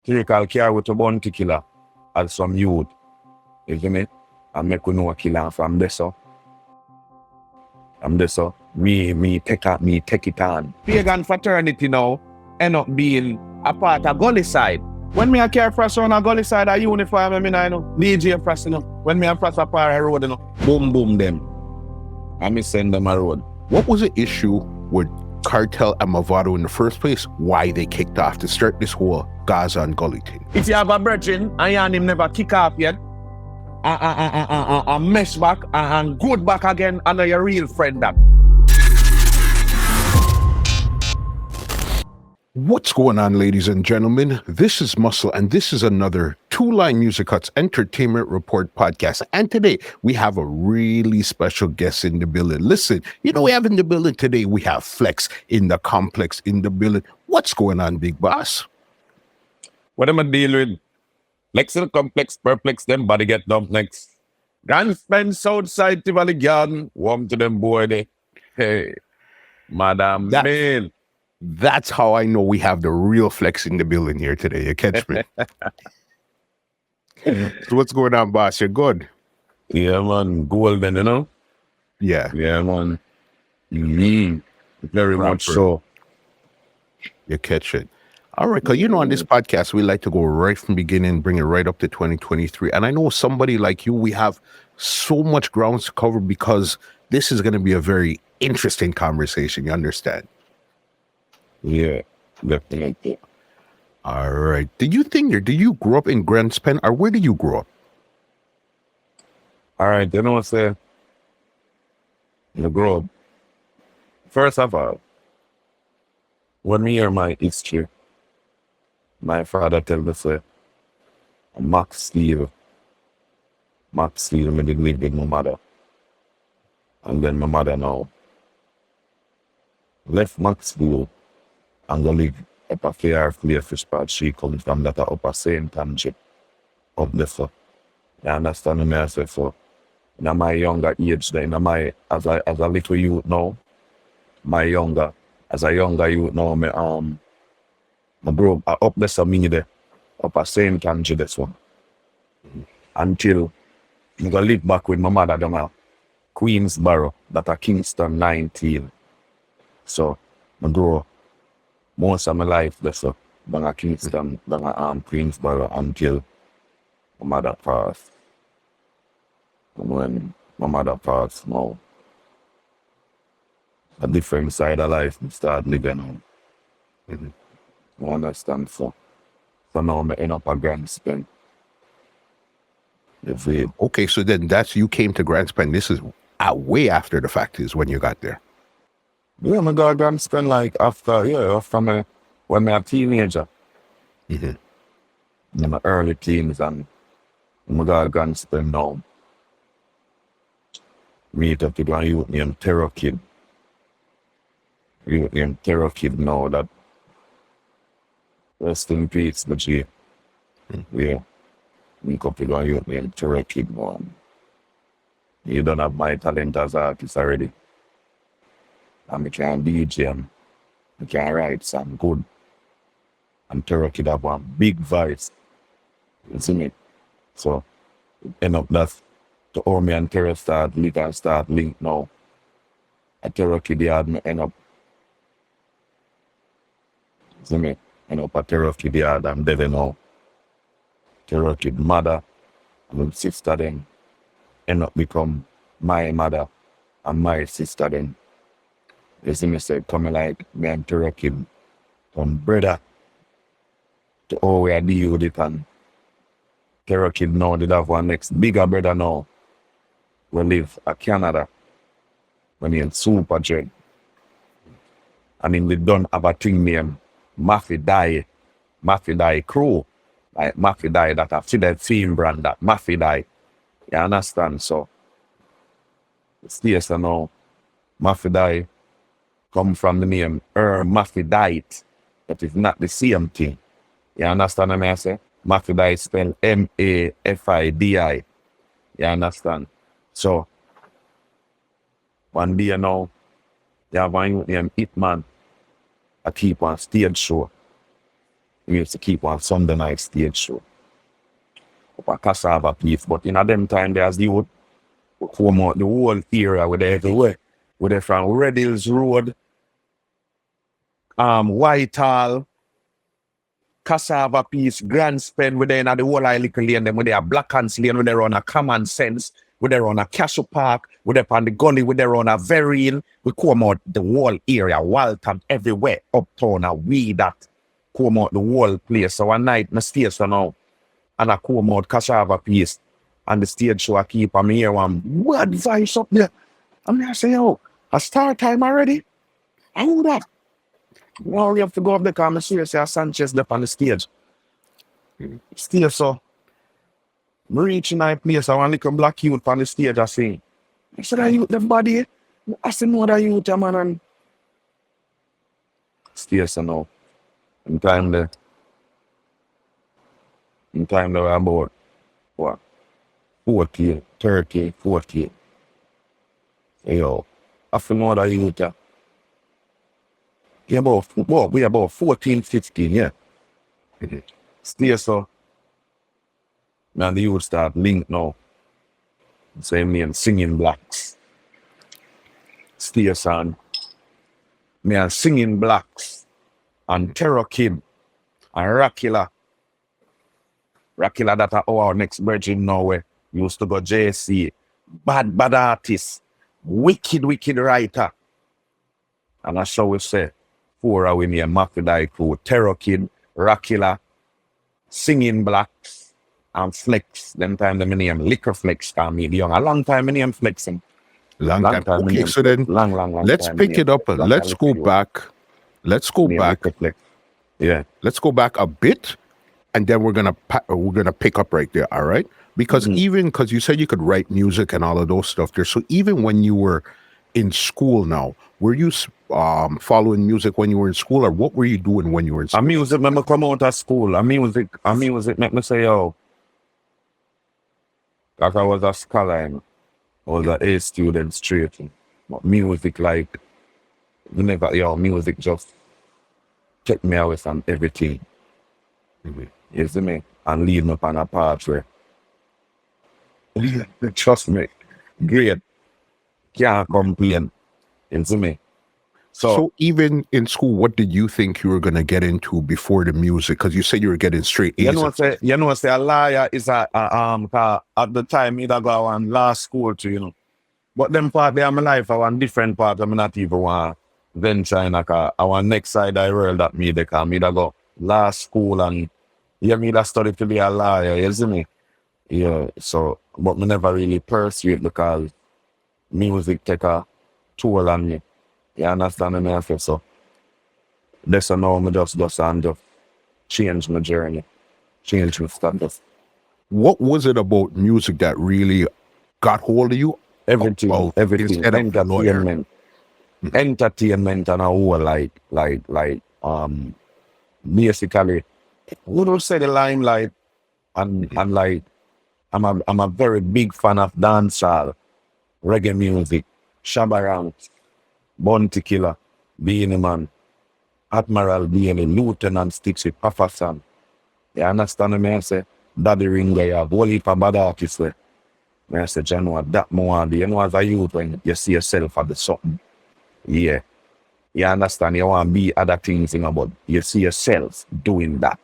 Tyrical care with a bounty killer as some youth. You see me? I make we know a killer from this so. From this so. Me take it on. Fagan Fraternity now end up being a part of Gullyside. When me a care fresh on a Gullyside, a uniform, I know. DJ fresh, you know. When me a fresh a par road, you know. Boom, boom them. And me send them a road. What was the issue with Kartel and Mavado in the first place? Why they kicked off to start this whole Gaza and Gully thing? If you have a virgin and him never kick off yet, and mess back and good back again, and your real friend that. What's going on, ladies and gentlemen? This is Muscle, and this is another Two Line Music Cuts Entertainment Report podcast. And today, we have a really special guest in the building. Listen, you know we have in the building today, we have FLEXX in the Complex in the building. What's going on, big boss? What am I dealing with? FLEXX in the Complex, perplex them, body get dumped next. Grand spend Southside Tivoli Garden, warm to them boy they. Hey, Madam Mail. That's how I know we have the real FLEXX in the building here today. You catch me? So what's going on, boss? You're good? Yeah, man. Golden, you know? Yeah. Yeah, man. Very much so. You catch it. All right, because you know on this podcast, we like to go right from the beginning, bring it right up to 2023. And I know somebody like you, we have so much ground to cover because this is going to be a very interesting conversation. You understand? Yeah, definitely. All right. Did you grow up in Grants Pen, or where did you grow up? All right, you know what I'm saying? You grow up. First of all, when we hear my history, my father tell me, say, Max Steve, I did live with my mother. And then my mother now left Maxville and go live up a fair fish part. She comes from that upper St. Angie up there. So you understand me? I say so. In my younger age, then as a little youth now, as a younger youth now, I grew up there, so me there, up a St. Angie this one. Until I go live back with my mother down at Queensborough, that are Kingston 19. So I grew up most of my life there, so down at Kingston, down at Queensborough until my mother passed. And when my mother passed, now a different side of life I start living on. You understand? So now I end up a Grand Spend. Okay, so then you came to Grants Pen. This is way after the fact is when you got there. Yeah, I got Grants Pen like after when I was a teenager. In my early teens, and I got Grants Pen now. Meet up with a youth named Terror Kid. Youth named Terror Kid now that rest in peace, but yeah. Meet up with a youth named Terror Kid now. You don't have my talent as an artist already. And I can DJ and I can write some good. And Terror Kid have one big voice. You see me? So end up that to all me and Terror start link now. At Terror Kid yard me end up. You see me? End up at Terror Kid yard and there now. Terror Kid mother and sister then end up become my mother and my sister then. You see me say coming like me and Terror Kid from brother to all we are deal with it, and Terror Kid now did have one next bigger brother now. We live at Canada when he in Super Jet. And then they done have a thing named Maffi Dye Crew. Like Maffi Dye that have seen that theme brand that Maffi Dye. You understand? So it's this now. Maffi Dye come from the name Maffi Dye, but it's not the same thing. You understand what I say? Maffi Dye spelled Mafidi. You understand? So one day now, you have one youth named Hitman. I keep on stage show. we used to keep on Sunday night stage show. Up a cassava piece, but in a them time there's the would come out the whole area with everywhere. With they from Red Hills Road, Whitehall, Cassava Piece, Grand Spend, with they in the whole Little Lane, them with their Black Hands Lane, with they run a Common Sense, with they run a Castle Park, with they on the Gully, with they run a Veril. We come out the whole area, Waltham, everywhere, uptown, and we that come out the whole place. So one night, I stay so now, and I come out Cassava Piece, and the stage show I keep on me here one bad voice up there. And I say, yo, a start time already? How that? Now we have to go up there because I'm seriously Sanchez up on the stage. Still so. I reach in my place, I want to little black youth on the stage, I say. I said, I youth the body. I said, no, that youth, man. And still so now. In time there we're about, what? 40, 30, 40. Yo, I feel know that youth, yeah. We about 14, 15, yeah. Still so. Man, the youth start link now. Same name, Singing Blacks. Still son. Me and Singing Blacks. And Terror Kid. And Rakila. Rakila that are our next virgin now where used to go JC. Bad artist. Wicked writer. And that's how we say. 4 are with me and Maffi Dye Crew, Terror Kid, Rakila, Singing Blacks, and FLEXX. Them time the name Liquor FLEXX can me young. A long time my name FLEXXing. Long time. Okay, so then long let's pick it up. Let's go back. Yeah. Let's go back a bit, and then we're gonna pick up right there. All right, because because you said you could write music and all of those stuff there. So even when you were in school now, were you following music when you were in school, or what were you doing when you were in school? Music when I come out of school. Music make me say, yo, like I was a scholar, I was an A student straight. But music like, music just take me away from everything. You see me? And lead me on a path where, trust me, great. Can't complain. You see me? So even in school, what did you think you were going to get into before the music? Because you said you were getting straight A's. You know, say a liar is at the time, me that go on last school too, you know. But them part there in my life, I want different part. I'm not even want venture in I want next side of the world that me they can. Me that go last school and me that study to be a liar, you see me? Yeah, so, but me never really pursue it because music take a toll on me. You understand me? I feel so. That's now I just change my journey, change my status. What was it about music that really got hold of you? Everything. Entertainment and a whole like basically, who don't say the limelight and like I'm a very big fan of dancehall, reggae music, Shabarang, Bounty Killer, Beanie Man, Admiral Beanie, Lieutenant Sticks with Papa Sam. You understand me? I say, Daddy Ringo, you have whole heap of bad artists there. I say, you know what, that more you know as a youth when you see yourself at the something. Yeah. You understand? You want to be other things in about you see yourself doing that.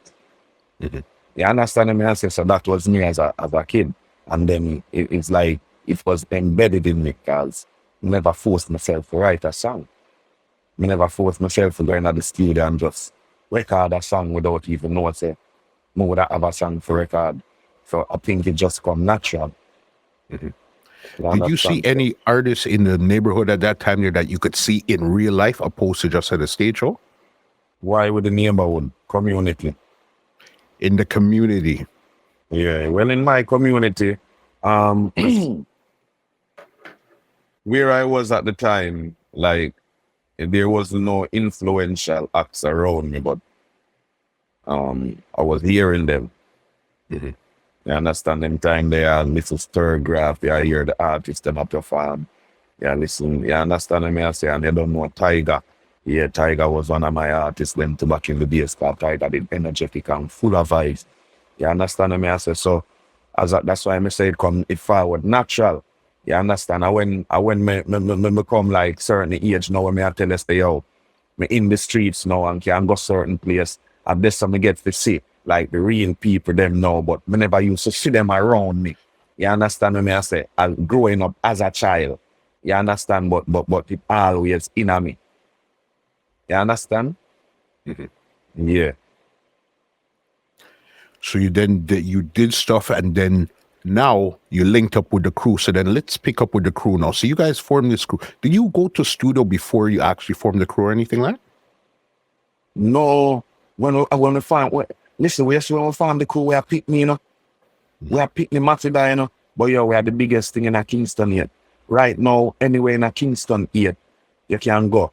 You understand me? I say, so that was me as a kid. And then it's like it was embedded in me because I never forced myself to write a song. I never forced myself to go into the studio and just record a song without even knowing say I would have a song for record. So I think it just come natural. Did you see any artists in the neighborhood at that time there that you could see in real life opposed to just at a stage show? Why with the neighborhood community? In the community. Yeah, well, in my community, where I was at the time, like there was no influential acts around me, but I was hearing them. You understand? Them time they are little stir graph, you hear the artists them up your farm. Yeah, listen, you understand me I say, and they don't know Tiger. Yeah, Tiger was one of my artists when to back in the days, called Tiger did energetic and full of vibes. You understand what I say? So that's why I say it come it forward natural. You understand? I when me come like certain age now when I tell us stay out. Me in the streets now and can go certain place. And this time I get to see like the real people them now, but me never used to see them around me. You understand what I say? I growing up as a child. You understand? But it always in me. You understand? Mhm. Yeah. So you did stuff, and then now you linked up with the crew. So then let's pick up with the crew now. So you guys formed this crew. Did you go to studio before you actually formed the crew or anything like that? No, when we find listen, when we found the crew, we have picked me, you know. We have picked the Maffi Dye, you know. But yo, we are the biggest thing in a Kingston yet. Right now, anywhere in a Kingston yet, you can go.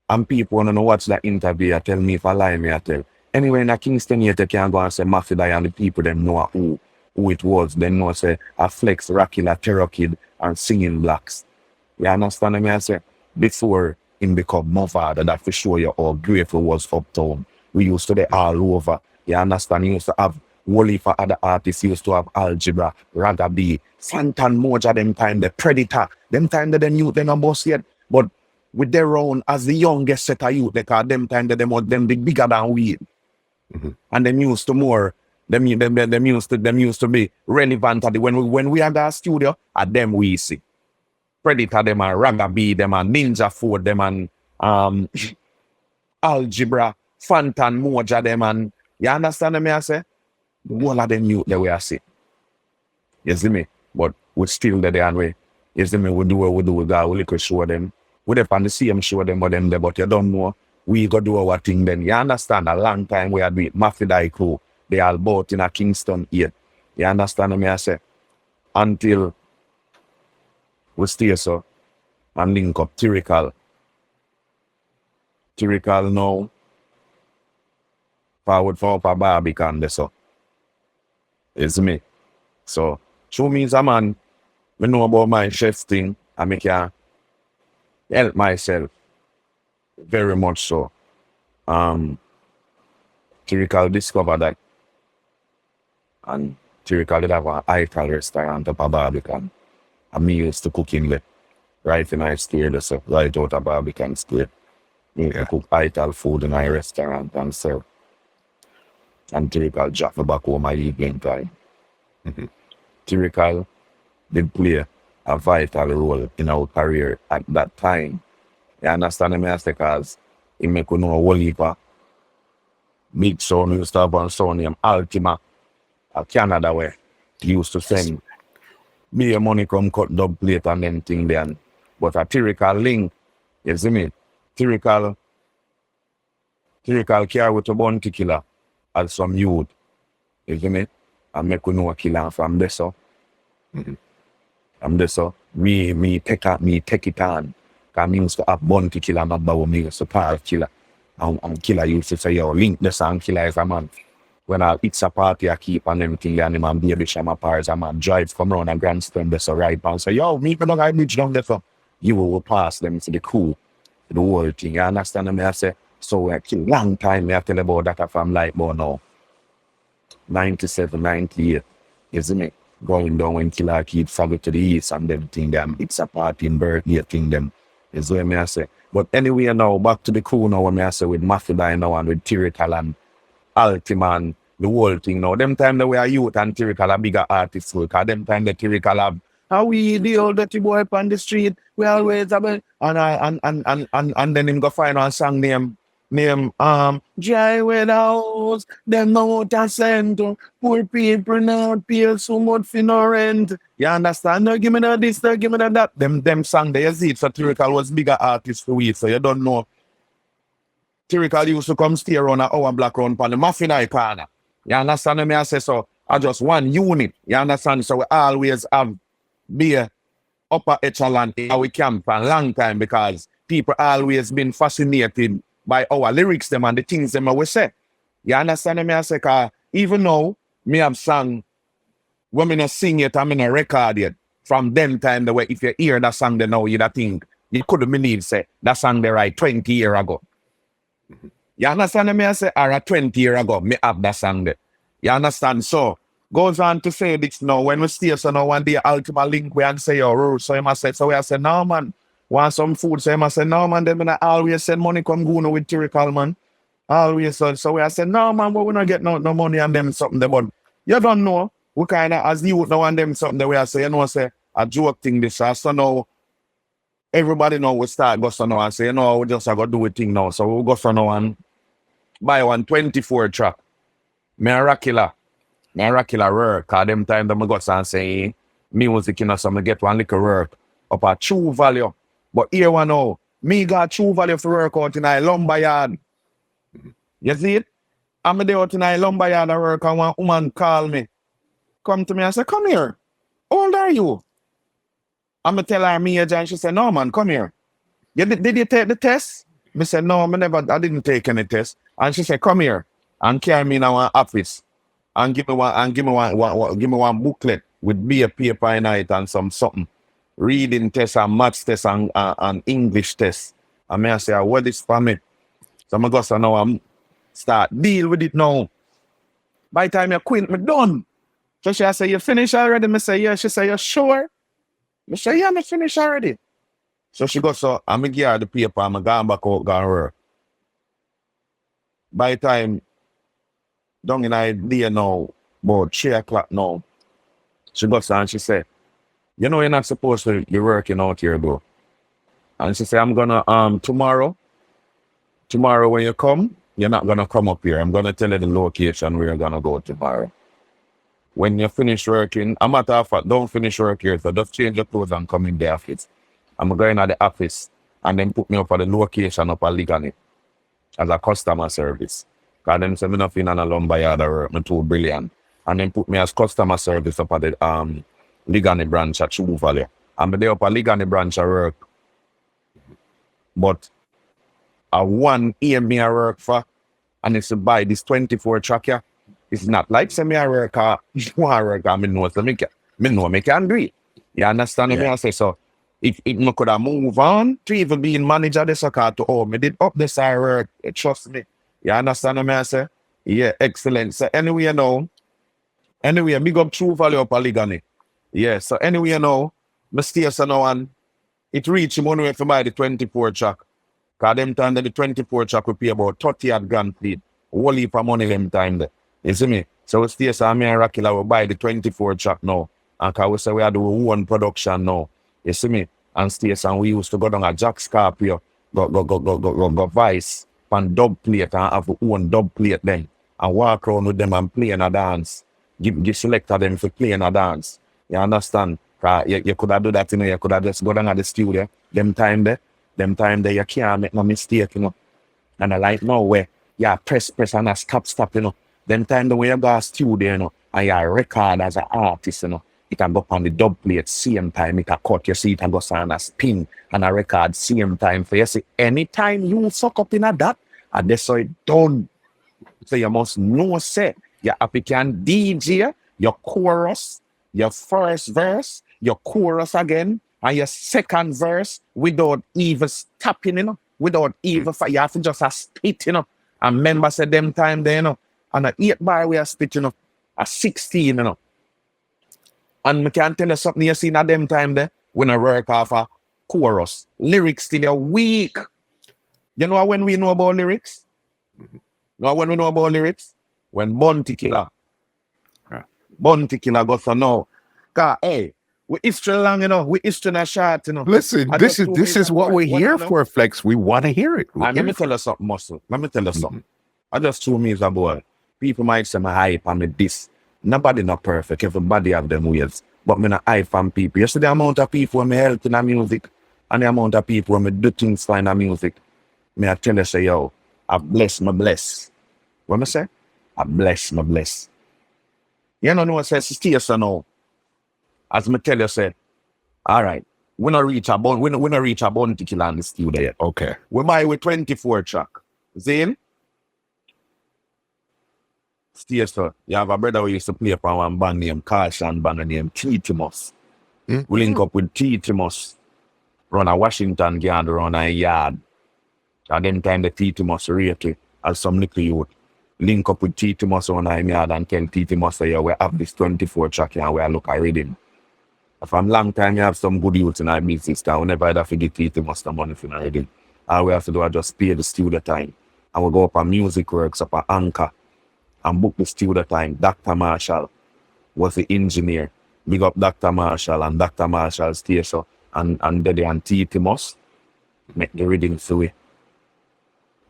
And people want to know what's that interview. I tell me if I lie, me I tell. Anywhere in a Kingston yet, you can go and say Maffi Dye, and the people them know who it was. They know say a FLEXX, Rakila, Terror Kid, and Singing Blacks. You understand what I say? Before him become Mavado, that for sure you how grateful was uptown. We used to be all over. You understand? You used to have Wally for other artists, used to have Algebra, Ragga Santan Moja them time, the Predator, them time that them youth they not boss yet. But with their own as the youngest set of youth, they call them time that them big bigger than we. Mhm. And them used to more, them used to be relevant at the when we had our studio, at them we see. Predator, them and Ragga them and Ninja Food, them and Algebra, Fantan Moja, them and you understand me I say? The whole of them youth that we are see. You see me? But we still there and we, you see me, we do what we do, we got we little show them. We dey on the same show them but them there, but you don't know. We go do our thing then. You understand? A long time we had with Maffi Dye Crew. They all both in a Kingston here. You understand me I say? Until we stay so and link up Tyrical. Tyrical now. Forward for Upper Barbican there so. It's me. So show me as a man, I know about my chef thing and I can help myself very much so. Tyrical discovered that. And Tyrical did have an Eiffel restaurant up at Barbican. And me used to cook in there. Right in my square, so right out of Barbican Square. Me used to cook Eiffel food in my restaurant and serve. And Tyrical drop me back home my evening time. Mhm. Tyrical did play a vital role in our career at that time. You understand me? Because he make you know a whole heap of big sound. We used to have one sound named Ultima, a Canada where he used to send me money come cut dub plate and them thing then. But a Tyrical link, you see me? Tyrical carry with a bounty killer as some youth. You see me? And make you know a killer from this so. Mhm. From this so. Me take it on. Cause me used to have bounty killer not about me used to part killer. And killer used to say, yo, link this and killer is a man. When it's a party I keep and everything and him and baby shama pars a man drive come around and grandstand this so right and say, yo, meet me down I bridge down there so you will pass them to the crew. The whole thing. You understand me? I say, so like long time me I tell about that from like about now. 97, 98. You see me? Going down when killer keep travel to the east and everything them. It's a party in birthday thing them. Is what me I say. But anyway now back to the crew now what me I say with Maffi Dye now and with Tyrical and Ultima and the whole thing now. Them time that we are youth and Tyrical a bigger artist because them time the Tyrical have how we the old dirty boy up on the street. We always have a and then him go find a song name Jai with the house, them no out a cent. Poor people not pay so much for no rent. You understand? No, give me the this, no, give me the that. Them song there, you see it. So Tyrical was bigger artist for we, so you don't know. Tyrical used to come stay around our black round on the Maffi Dye corner. You understand me? I say so. I just one unit. You understand? So we always have be upper echelon how we camp for a long time because people always been fascinated by our lyrics them and the things them we say. You understand me? I say, cause even now, me have song when me not sing it, I'm in a record yet. From them time the way if you hear that song, then now you that think You couldn't believe, say, that song they write 20 years ago. You understand me? I say, or 20 years ago, me have that song there. You understand? So, goes on to say this now, when we stay, so now one day, Ultima link, we and say, your rules. So, he must say, so we say, no, man, want some food. So, he must say, no, man, then I always send money come go with Tyrical, man. Always. So, we say, no, man, but we not get no money and them something there. But you don't know, we kind of, as you know, and them something there, we say, you know, say, a joke thing this, so now, everybody now we start go so now and say, you know, we just got to do a thing now. So we go so now and buy one 24 track. Miracular work. Cause them time them go so and say music, you know, so I get one little work up a true value. But here one now, me got true value for work out in a lumber yard. You see it? I'm there out in a lumber yard and work and one woman call me. Come to me and say, come here. How old are you? I'm going to tell her me age and she said, no, man, come here. Did you take the test? I said, no, I didn't take any test. And she said, come here and carry me in our office and give me one booklet with beer paper in it and something. Reading test and maths test and English test. And I say, what is for me? So I'm going to go now and start deal with it now. By the time you quit, me done. So she say, you finished already? I say, yeah. She say, you sure? I say, yeah, I finished already. So she goes, so I'm going to give her the paper, I'm going back out, go work. By the time, down in idea now, about 3 o'clock now, she goes and she said, you know, you're not supposed to be working out here, bro. And she said, I'm going to, tomorrow when you come, you're not going to come up here. I'm going to tell you the location where you're going to go tomorrow. When you finish working, a matter of fact, don't finish work here, so just change your clothes and come in the office. I'm going to the office and then put me up at the location up at Ligani as a customer service. Because then say me nothing in a lumber yard work, me too brilliant. And then put me as customer service up at the Ligani branch at True Valley. I'm there up at Ligani branch at work. But a one aim me I work for, and it's to buy this 24 track here. It's not like say me I work I know so me can do it. You understand me I say so if me could have move on to even being manager this car to me did up this I work, trust me. You understand me I say? Yeah, excellent. So anyway big up True Value up Ligani. Yeah, so anyway me stay so now and it reach him only to buy the 24 track. Cause them time that the 24 track will pay about 30 odd grand feet. Whole heap of money them time there. You see me? So we stay so me and Rakila will buy the 24 track now. And cause we say we are doing one production now. You see me? And stay so we used to go down a Jack Scorpio, go Vice, and dub plate and have one dub plate then. And walk around with them and play in a dance. Give selector them for play in a dance. You understand? Cause you could have do that, you know, you could have just go down at the studio. Them time there you can't make no mistake, you know. And I like now where you press and I stop, you know. Them time the way you go to studio, you know, and you record as an artist, you know, you can go up on the dub plate same time, you can cut your seat and go sound a spin and a record same time. For you see, anytime you suck up in a that, and that's how it done. So you must know, say, you can DJ, your chorus, your first verse, your chorus again, and your second verse without even stopping, you know, without even, you have to just a spit, you know. And remember, say, them time there, you know, and a 8 bar we are spitting up, a 16, you know. And I can tell you something you seen at them time there, when I work off a chorus. Lyrics still are weak. You know when we know about lyrics? You know when we know about lyrics? When Bounty Killer goes to know. Cause hey, we history long, you know, we history not short, you know. Listen, this is what we're here for, Flex. We want to hear it. Let me tell you something, Muscle. Let me tell you something. I just 2 minutes ago. People might say my hype and me this. Nobody not perfect. Everybody have them ways. But me not hype from people. You see the amount of people me help in the music and the amount of people me do things for in the music. Me I tell you say, yo, I bless my bless. What me say? I bless my bless. You know what says stay so now. As me tell you say, all right, we not reach a Bounty Killer in the studio yet. Okay. We buy with 24 track. Zane? Stay so. You have a brother who used to play for one band named Caution, band named Titimus. We link up with Titimus. run a Washington yard, run a yard. And then time the TT must rate it as some little youth. Link up with TT must on a yard and tell TT must say, yeah, we have this 24 track and we look at reading. From long time you have some good youths in our business town. Whenever I have to get TT must have money for reading. All we have to do is just pay the studio time. And we go up on Music Works, up at Anchor, and book the studio time. Dr. Marshall was the engineer. Big up Dr. Marshall and Dr. Marshall stay so. And Daddy and TT must make the reading through it.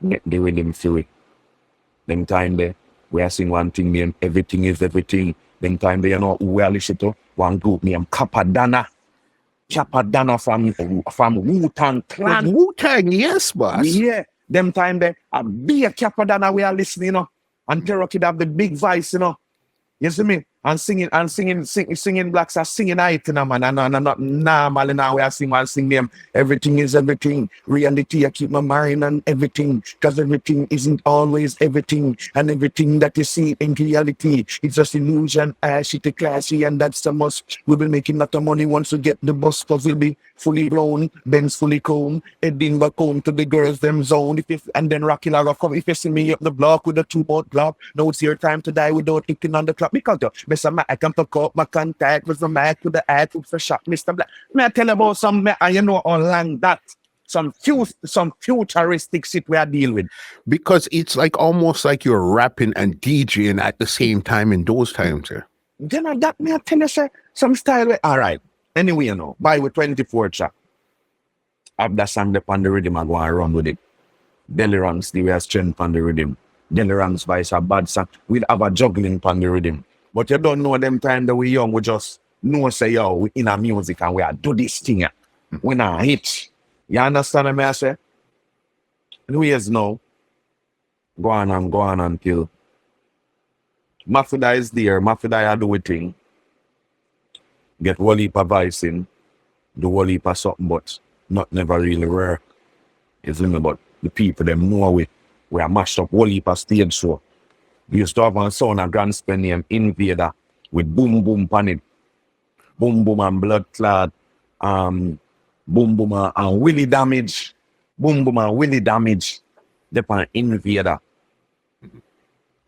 Make the rhythm feel it. Them time there, we are seeing one thing named Everything is Everything. Them time there, you know, we are listening to one group named Capadana. Capadana from Wu-Tang Clan. Wu-Tang, yes, boss. Yeah. Them time there, a big Capadana we are listening, you know. And Terror Kid have the big voice, you know. You see me? And singing blacks are singing it, you know, man. And not normal now we are sing them. Everything is everything. Reality, I keep my mind on everything. Because everything isn't always everything. And everything that you see in reality, it's just illusion, shitty classy, and that's the must. We'll be making a lot of money once we get the bus, because we'll be fully blown, Benz fully combed, heading back home to the girls, them zone. And then Rocky Lago come. If you see me up the block with a 2-boat block, now it's your time to die without thinking on the clock. Because I come to call my contact with the Mac with the ad for shop, Mr. Black. May I tell you about some, you know, on land that some futuristic shit we are dealing with. Because it's like almost like you're rapping and DJing at the same time in those times here. Then that may I tell you, sir, some style. All right. Anyway, you know, by with 24 track. Have that song on the rhythm and go and run with it. Delirance, the way strength on the rhythm. Delirance vice a bad song. We'll have a juggling on the rhythm. But you don't know them time that we young, we just know say, yo, we in a music and we are do this thing. We not hit. You understand what I say? Anyways now, go on until Maffi Dye is there. Maffi Dye do a thing. Get whole heap of voice in. Do whole heap of something, but not never really work. It's me, but the people them know we are mashed up whole heap of stage show. We used to have a son, a grand spend name, Invader, with Boom Boom on it. Boom Boom and Blood Clot, Boom Boom and Willie Damage. Boom Boom and Willie Damage. They're on Invader.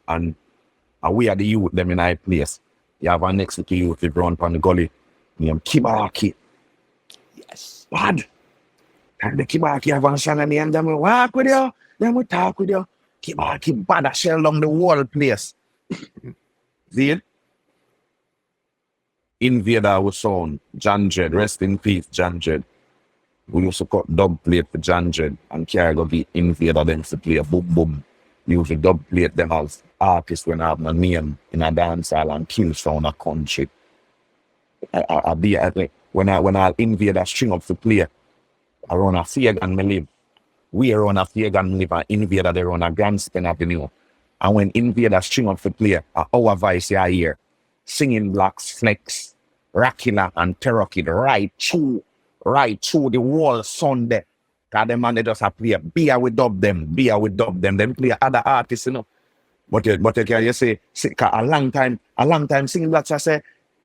And we are the youth, them in our place. You have a next to youth, they run on the gully, named Kibaki. Yes, bad. And the Kibaki have a song and them will walk with you, them will talk with you. Keep bad a shell along the wall place. See it? Invader was sound. John Jed, rest in peace, John Jed. We used to cut dub plate for John Jed and carry go be Invader them to play boom boom. We used to dub plate them as artists when I have my name in a dance hall and kill sound a country. When I Invader string up to play, I run a Fagan me live. We run a Fagan live and Invader they run a Grand Spin Avenue. And when Invader string up to play, our voice you hear singing blacks, FLEXX, Rakila and Terror Kid right through the whole Sunday. Cause them man they just have play beer with dub them, then play other artists, you know. But you can you say a long time singing blacks, I say,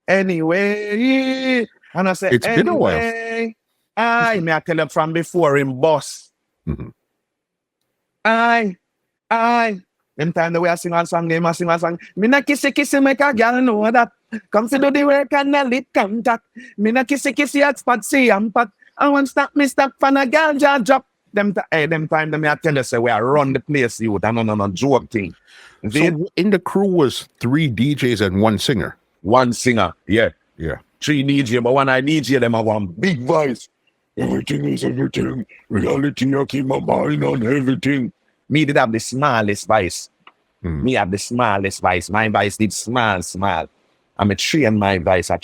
anyway, and I say, It's anyway, been a while. May I tell you from before in boss. Mm-hmm. Them time the way I sing one song, them I sing one song. Me na kissy make a girl know that. Come to do the work and a lit contact. Me na kissy at spot see and pat. I want stop me stop for a girl jaw drop. Them time them I tell you say we are run the place you. That no joke thing. So in the crew was 3 DJs and 1 singer. 1 singer, yeah. 3 DJ, but when I DJ them I want big voice. Everything is everything. Reality, I keep my mind on everything. Me did have the smallest voice. Me have the smallest voice. My voice did small. I'm a train my voice. I have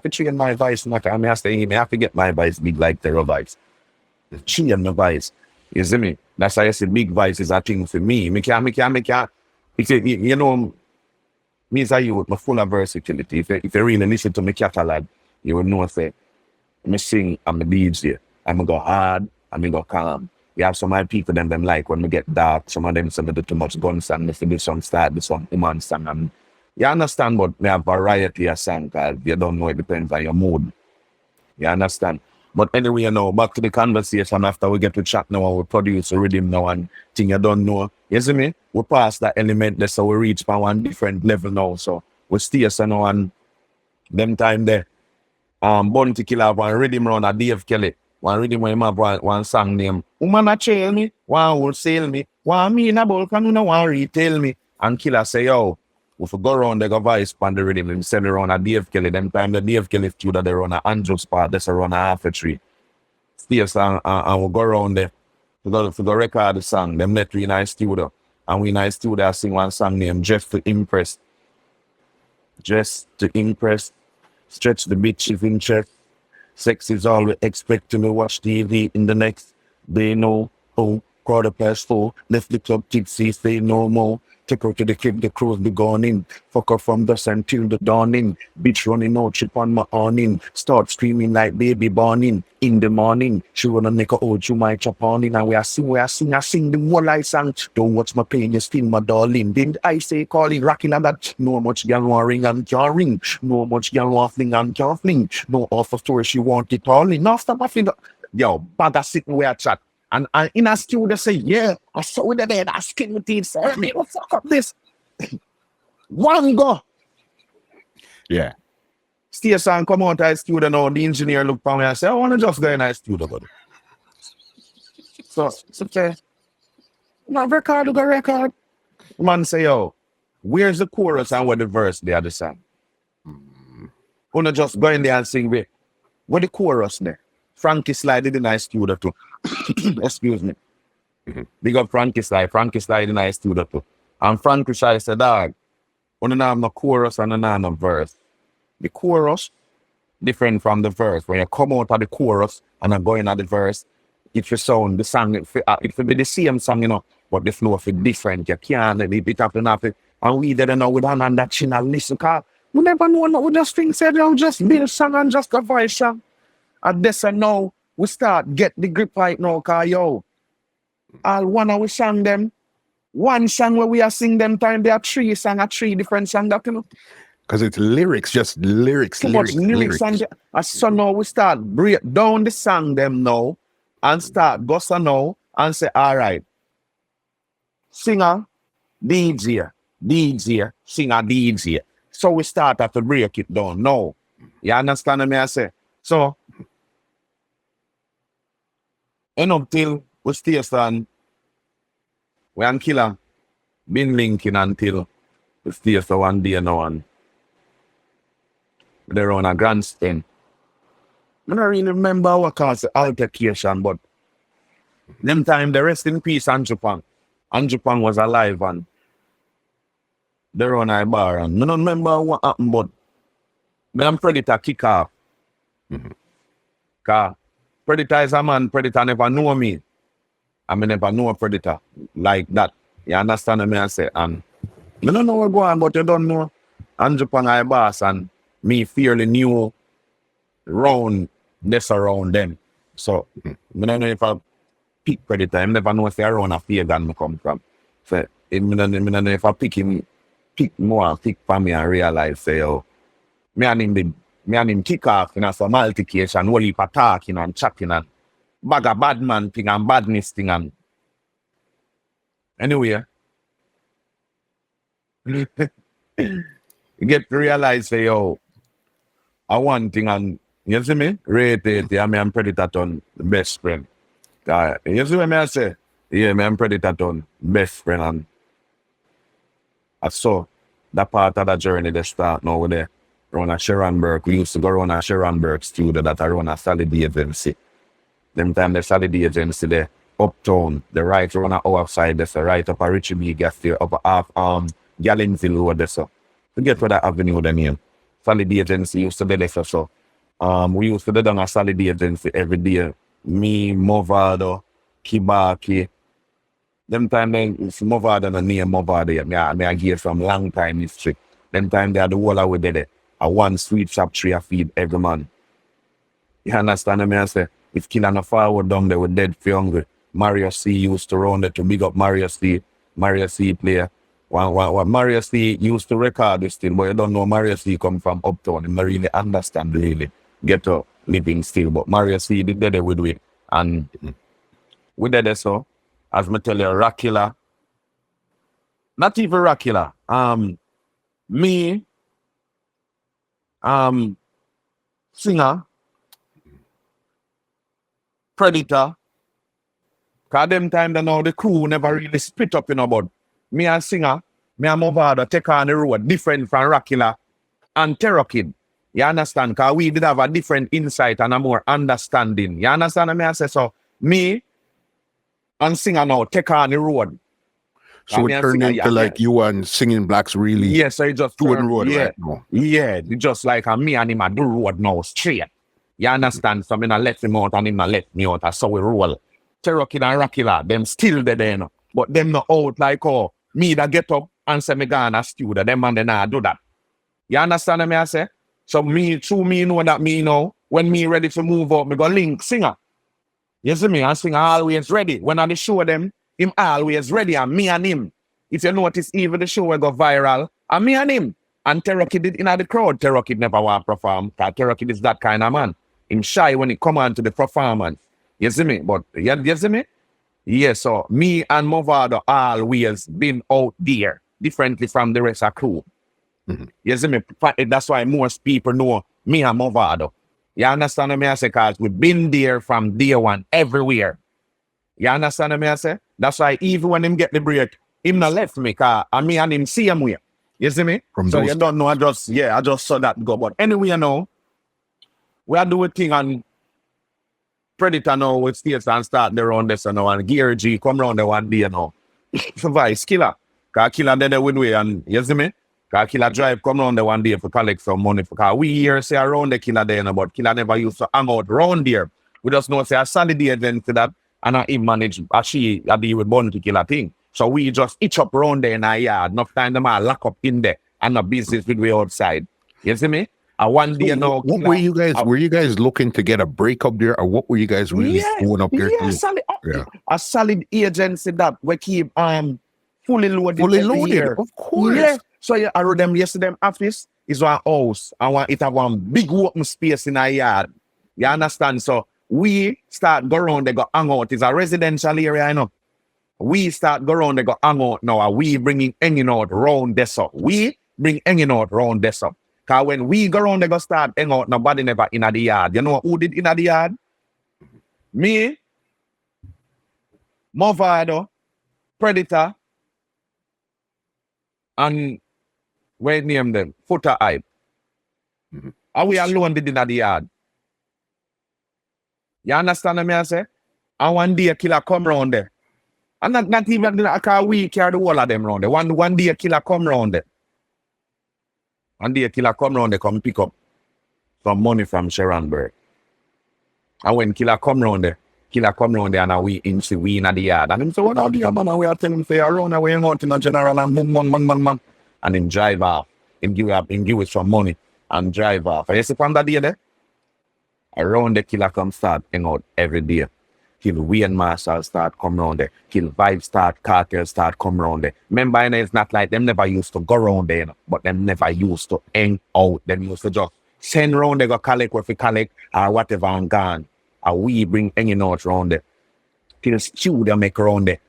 to train my voice. I have to get my voice big like Terror voice. Train my voice. You see me? That's why I say big voice is a thing for me. Me can't. You know, me as a youth, I'm full of versatility. If you really listen to me catalog, you will know say, I sing, I'm a DJ. I'm go hard, I'm go calm. We have some of my people them like when we get dark, some of them say do too much guns and if you do some style, do some woman song. And you understand, but we have variety of song because you don't know, it depends on your mood. You understand? But anyway, you know, back to the conversation after we get to chat now and we produce a rhythm now and thing you don't know. You see me? We pass that element there, so we reach by one different level now. So we stay so now and them time there. Bounty Killer have one rhythm round a Dave Kelly. One rhythm when him have one song name. Woman a trail me, one wholesale me, one me in a bulk and you know one retail me. And Killer say, yo, if we go around, they go voice on the rhythm, and send it around a Dave Kelly. Them time the Dave Kelly studio, they run a Andrew's part, that's around a half a tree. Stay song, and we go around there. We go record the song, them let we in our studio. And we in our studio sing one song named Just to Impress. Just to impress. Stretch the bitches in chest. Sex is all we expect to me. Watch TV in the next. They know who. 4:15. Left the club tipsy. Say no more. Take her to the crib. The crews be gone in. Fuck her from dusk until the dawning. Bitch running out. Chip on my awning. Start screaming like baby born in the morning. She wanna make a old. You might chop on in. And I sing the whole I sang. Don't watch my pain. You still my darling. Didn't I say calling rocking and that? No much girl want ring and can't ring. No much girl want fling and can't fling. No offer story she want it all in. After my finger. Yo, bag a sitting where I chat. And in a studio say, yeah, I saw it there, that skin with teeth. Say, me, what fuck up this? One go. Yeah. Stay and come out of the studio now. The engineer look for me and say, I want to just go in the studio, buddy. So, it's okay. No record, you go record. Man say, yo, where's the chorus and where the verse the other song? Wanna just go in there and sing with where the chorus there? Frankie Slide in the nice studio too. Excuse me. Big up Frankie Slide. Frankie Slide in the nice studio too. And Frankie Slide said, dog, when you have no chorus and you have no verse. The chorus different from the verse. When you come out of the chorus and you go in at the verse, it will sound the song, it will be the same song, you know, but the flow will be different. You can't leave it up and up. And we didn't know we don't that chin and listen, because we never know what we just think, said, you just build song and just a voice song. And this and now, we start get the grip right now, because yo, all one of we sing them, one song where we are sing them time, there are three different songs that, you know. Because it's lyrics, just lyrics, Too much lyrics. And so now we start break down the song them now, and start gossa now, and say, all right, singer, DJ, singer, DJ. So we start to break it down now. You understand me I say? So, end up till we stay stand, we and Killer been linking until we stay so one day now and they're on a grandstand. I don't really remember what caused the altercation, but them time the rest in peace Andrew Pang. Andrew Pang was alive and they're on a bar and I don't remember what happened, but I'm Predator kick off. Cause Predator is a man, Predator never know me. I mean, never know a Predator like that. You understand me I say? And I don't know what go on, but you don't know. Andrew Pang I boss and me fairly new round this around them. So I don't know if I pick Predator. I never know if I run a Fagan me come from. So I don't know if I pick him, pick for me and realize say, oh, me and him kick off in some altercation, whole heap of talking and chatting and bag a bad man thing and badness thing and anyway. You get to realize say, yo, I one thing and you see me? Rate it, yeah, me and Predator ton best friend. You see what I say? Yeah, me and Predator ton best friend and I saw that part of the journey they start now with the run a Sharonberg. We used to go run a Sharonberg studio that I run a solid agency. Them time the solid agency there, uptown, the right run a outside there, so right up a Richie B gas there, up a half Gallenville over there, so. Forget what that avenue the name. Solid agency used to be there, so. We used to do down a solid agency every day. Me, Mavado, Kibaki. Them time then Mavado the name Mavado. Me I give from long time history. Them time they had the whole of we did it. A one sweet shop tree a feed every man. You understand me I say? If Killer no forward down there with dead for hungry. Mario C used to run there to big up Mario C. Mario C player. What Mario C used to record this thing, but you don't know Mario C come from uptown. You don't really understand really. Get up. living still. But Mario C did there with we. And we did there so, as me tell you, Rakila. Not even Rakila. Me, Singer, Predator. Cause them time they know the crew never really split up, but me and Singer, me and Mavado take on the road different from Rakila and Terror Kid. You understand? Cause we did have a different insight and a more understanding. You understand what I say? So me and Singer now take on the road. So it turned into like you and Singing Blacks really. Yeah, so it just doing road right now. Yeah, it's just like me and him a do road now straight. You understand? So I let him out and him let me out. So we roll. Terror Kid and Rakila, them still there, but them not out like me that get up and say me gonna studio. Them and then I do that. You understand what I say? So me know that me know when me ready to move up, me go link Singer. You see me? And Singer always ready. When I show them, him always ready, and me and him. If you notice, even the show will go viral, and me and him. And Terror Kid did in the crowd. Terror Kid never want to perform, because Terror Kid is that kind of man. Him shy when he come on to the performance. You see me? But you see me? Yeah, so me and Mavado always been out there, differently from the rest of the crew. You see me? That's why most people know me and Mavado. You understand what I say? Because we've been there from day one, everywhere. You understand what I say? That's why even when him get the break, him not left me, because me and him see him way. You see me? So you don't know, I just saw that go. But anyway, we are doing thing on Predator now with states and start the round this now, and Gear G come round the one day now. Vybz Killer. Because Killer did the way, and you see me? Because Killer drive come round the one day for collect some money. Because we here say around the Killer there, but Killer never used to hang out round there. We just know say a solid agent to that, and I manage, she deal with Bounty Killer thing. So we just itch up round there in our yard. Enough time them all lock up in there, and no business with way outside. You see me? One day now. What were you guys? Were you guys looking to get a break up there, or what were you guys really going up there? A solid agency that we keep fully loaded. Fully loaded, of course. Yeah. So I wrote them yesterday. Office is one house. It have one big open space in our yard. You understand? So we start go around. They go hang out. It's a residential area, We start go around. They go hang out now. And we bringing hanging out round this up. We bring hanging out round this up. Because when we go around, they go start hang out, nobody never in the yard. You know who did in the yard? Me, Mavado, Predator, and what name them? Foota Hype. And we alone did in the yard. You understand what I say? And one day Killer come round there. And not even because we carry the whole of them round there. One day Killer come round there. And the Killer come round, they come pick up some money from Sharonberg. And when Killer come round there, and we in the yard. And him say, what are you, man? And we are telling him, say, around and we hang out in a general and boom. And him drive off. Him give it some money and drive off. And you see from that day there, around the Killer come start hang out every day. Till Wayne Marshall start come round there. Till Vybz Kartel start come round there. Remember, it's not like them never used to go round there, but them never used to hang out. Them used to just send round, they go collect what we collect or whatever and gone. And we bring hanging out round there. Till studio make round there.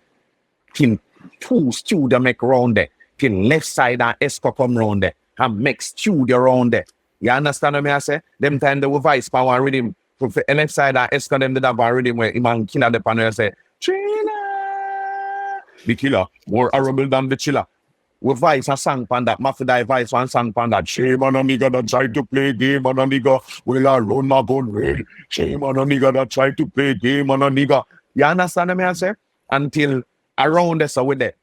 Till two studio make round there. Till left side and Esco come round there. And make studio round there. You understand what I say? Them time they were Vice Power rhythm. For the left side and Esco them did have a rhythm where Iman Killer the panel and say, Chilla! The Killer, more horrible than the Chiller. We Vice a song pan that. Maffi Dye Vice one song pan that. Shame on a nigga that try to play game on a nigga. Well, I run my gun real. Shame on a nigga that try to play game on a nigga. You understand what I say? Until around this with the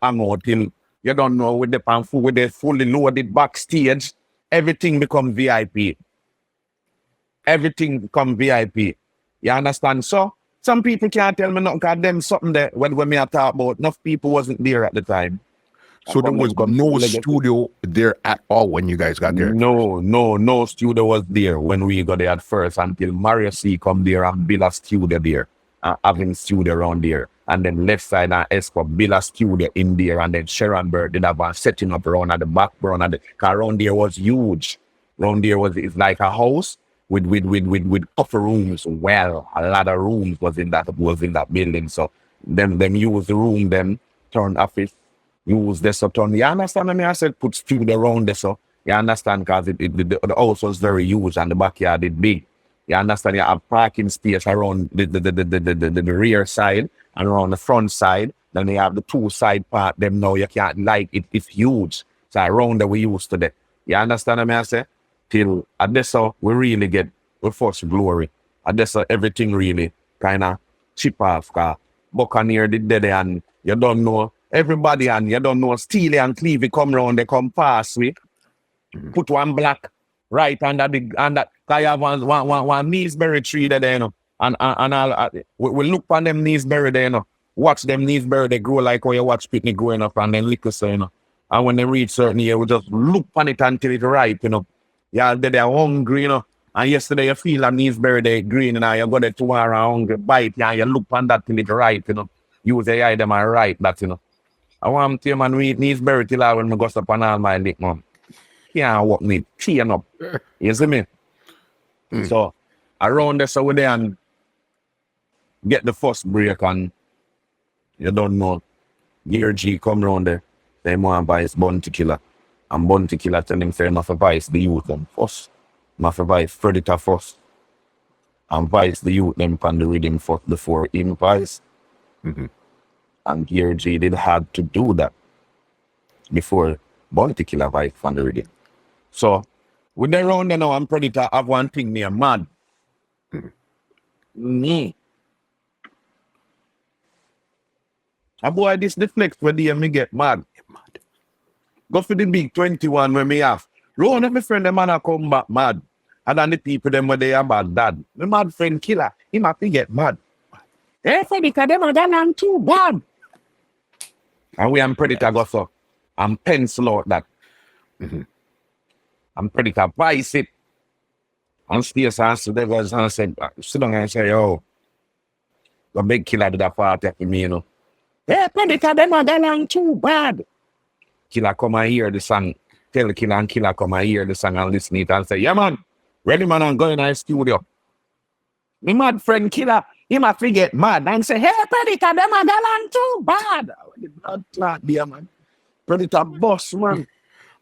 hang out till you don't know with the pamphlet, with the fully loaded backstage, everything become VIP. Everything become VIP. You understand? So some people can't tell me nothing because them something there when me I talk about. Enough people wasn't there at the time. So there was no studio there at all when you guys got there? No studio was there when we got there at first until Mario C come there and build a studio there. Having studio around there. And then left side and Esco build a studio in there. And then Sharon Bird did have a setting up around at the background. Because around there was huge. Around there it's like a house. with upper rooms. Well, a lot of rooms was in that building. So them use the room, them turn office, use this so turn. You understand me? I said put food around this so you understand because the house was very huge and the backyard is big. You understand? You have parking space around the rear side and around the front side. Then they have the two side part. Them now you can't like it's huge. So around that we used to that. You understand what I say? Till at this so we really get we first glory. At this so everything really kind of chip off. Buccaneer did dead and you don't know everybody and you don't know Steely and Clevey come round, they come past we. Put one black right under cause you have one Neesberry tree there, you know. And all we look on them Neesberry there, you know. Watch them Neesberry, they grow like how you watch Pitney growing up and then liquor so, you know. And when they reach certain year, we just look on it until it's ripe, you know. Yeah, they're hungry, you know. And yesterday you feel a Neesberry they green and you go there tomorrow hungry, bite, yeah, you look on that till it's ripe, you know. Use the eye them and ripe that, you know. I want to man we eat Neesberry till I when I go up on all my lick, man. Can't walk me, chain up. You see me? So around this over there and get the first break and you don't know. Gear G come round there. They want to buy his Bounty Killer. And Bounty Killer tell him say Maffi Vice the youth them first. Maffi Vice Predator first. And Vice the youth them on the rhythm first before him Vice. And Gear G did had to do that before Bounty Killer Vice on the rhythm. So with the round there now and Predator have one thing near mad. Me. A boy this the flex where they me get mad. Go for the big 21 when me have. Round of my friend, the man a come back mad. And then the people them where they are bad dad. My mad friend killer, he might get mad. Hey, Predator, them are done too bad. And we am Predator go so. I'm pencil out that. I'm Predator vice it. And Stairs answer the devils and said, sit down and say, yo, the big killer did a party for me, you know. Hey, Predator, them are done too bad. Killer come and hear the song. Tell Killer and Killer come and hear the song and listen it and say, yeah, man, ready, man, I'm going to the studio. My mad friend Killer, he might forget mad and say, hey, Predator, them are done too bad. The blood clot there, man. Predator boss, man.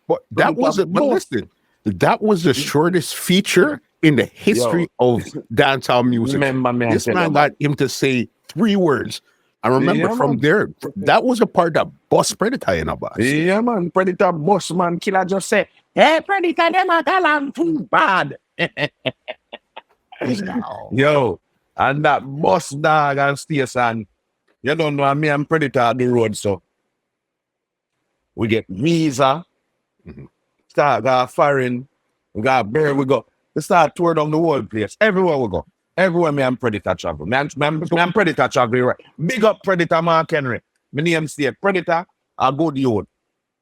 But that wasn't, but listen, that was the shortest feature in the history of dancehall music. Remember me, this man got him to say 3 words. I remember from there, that was a part that bust Predator in a boss. Yeah, man. Predator boss, man. Killer just say, hey, Predator, them are done too bad. Yo, and that boss dog and station, you don't know me and Predator at the road, so we get visa, start got foreign, we got bear, we go. We start tour down the whole place. Everywhere we go. Everywhere me and Predator travel. Me and Predator travel. Right. Big up Predator Mark Henry. My name say Predator, a good youth.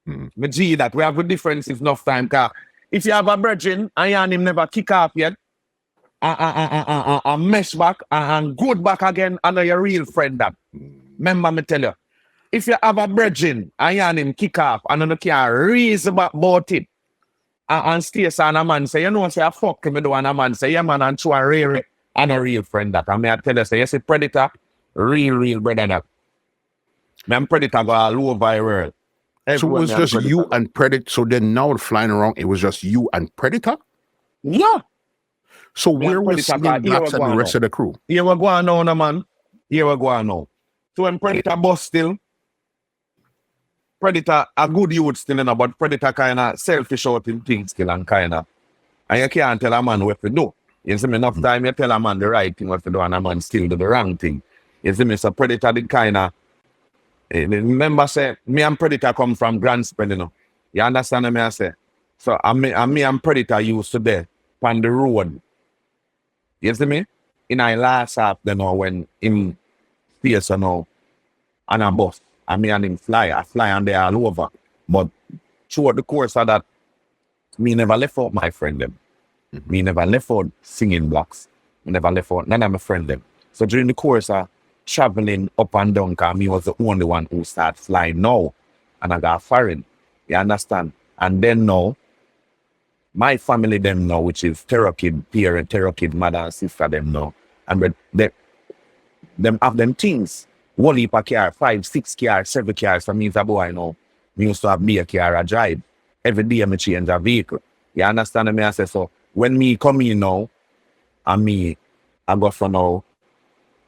Me G that. We have a difference enough time. Cause if you have a virgin and him never kick off yet, and mesh back and good back again, and your real friend that. Remember me tell you. If you have a virgin and him kick off and you can't reason about it, and stay on a man say, you know, say I fuck him do and a man say, yeah man, and show a real and a real friend that. And me I tell you, say, you see Predator, real brother that. Me and Predator go all over the world. So it was just you and Predator. So then now flying around, it was just you and Predator? Yeah. So where was Singing Blacks and the rest of the crew? Here we go on now, no, man. Here we go on now. So when Predator bust still, Predator a good youth still, you know, but Predator kind of selfish out in things still and kind of. And you can't tell a man what to do. You see me, enough time you tell a man the right thing what to do and a man still do the wrong thing. You see me, so Predator did kind of, remember say, me and Predator come from Grand Spread, you know. You understand what I say? So me and Predator used to be on the road. You see me? In our last half, you know, when him stays, you know, on a bus. And me and him I fly and they all over. But throughout the course of that, me never left out my friend them. Me never left out Singing Blacks. Me never left out none of my friend them. So during the course of traveling up and down, because me was the only one who started flying now. And I got foreign. You understand? And then now, my family them now, which is Terror Kid parent, Terror Kid mother and sister them now. And but them have them things. One heap of car, 5, 6 cars, 7 cars. For me as a boy now, me used to have me a car I drive. Every day I change a vehicle. You understand me? I say so. When me come in now, and me, I go for now,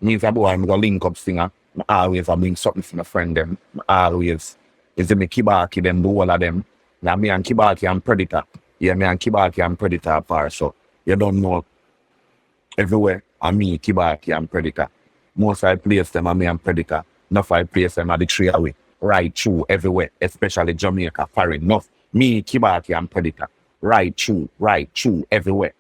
me as a boy, I'm going to link up singer. I always I bring something for my friend them. I always, is it me Kibaki them, do all of them. Now me and Kibaki and Predator. Yeah, me and Kibaki and Predator apart. So you don't know everywhere. And me, Kibaki and Predator. Most I place them and me and Predator. Enough I place them at the tree away. Right through everywhere, especially Jamaica, foreign enough. Me, Kibaki and Predator. Right through everywhere.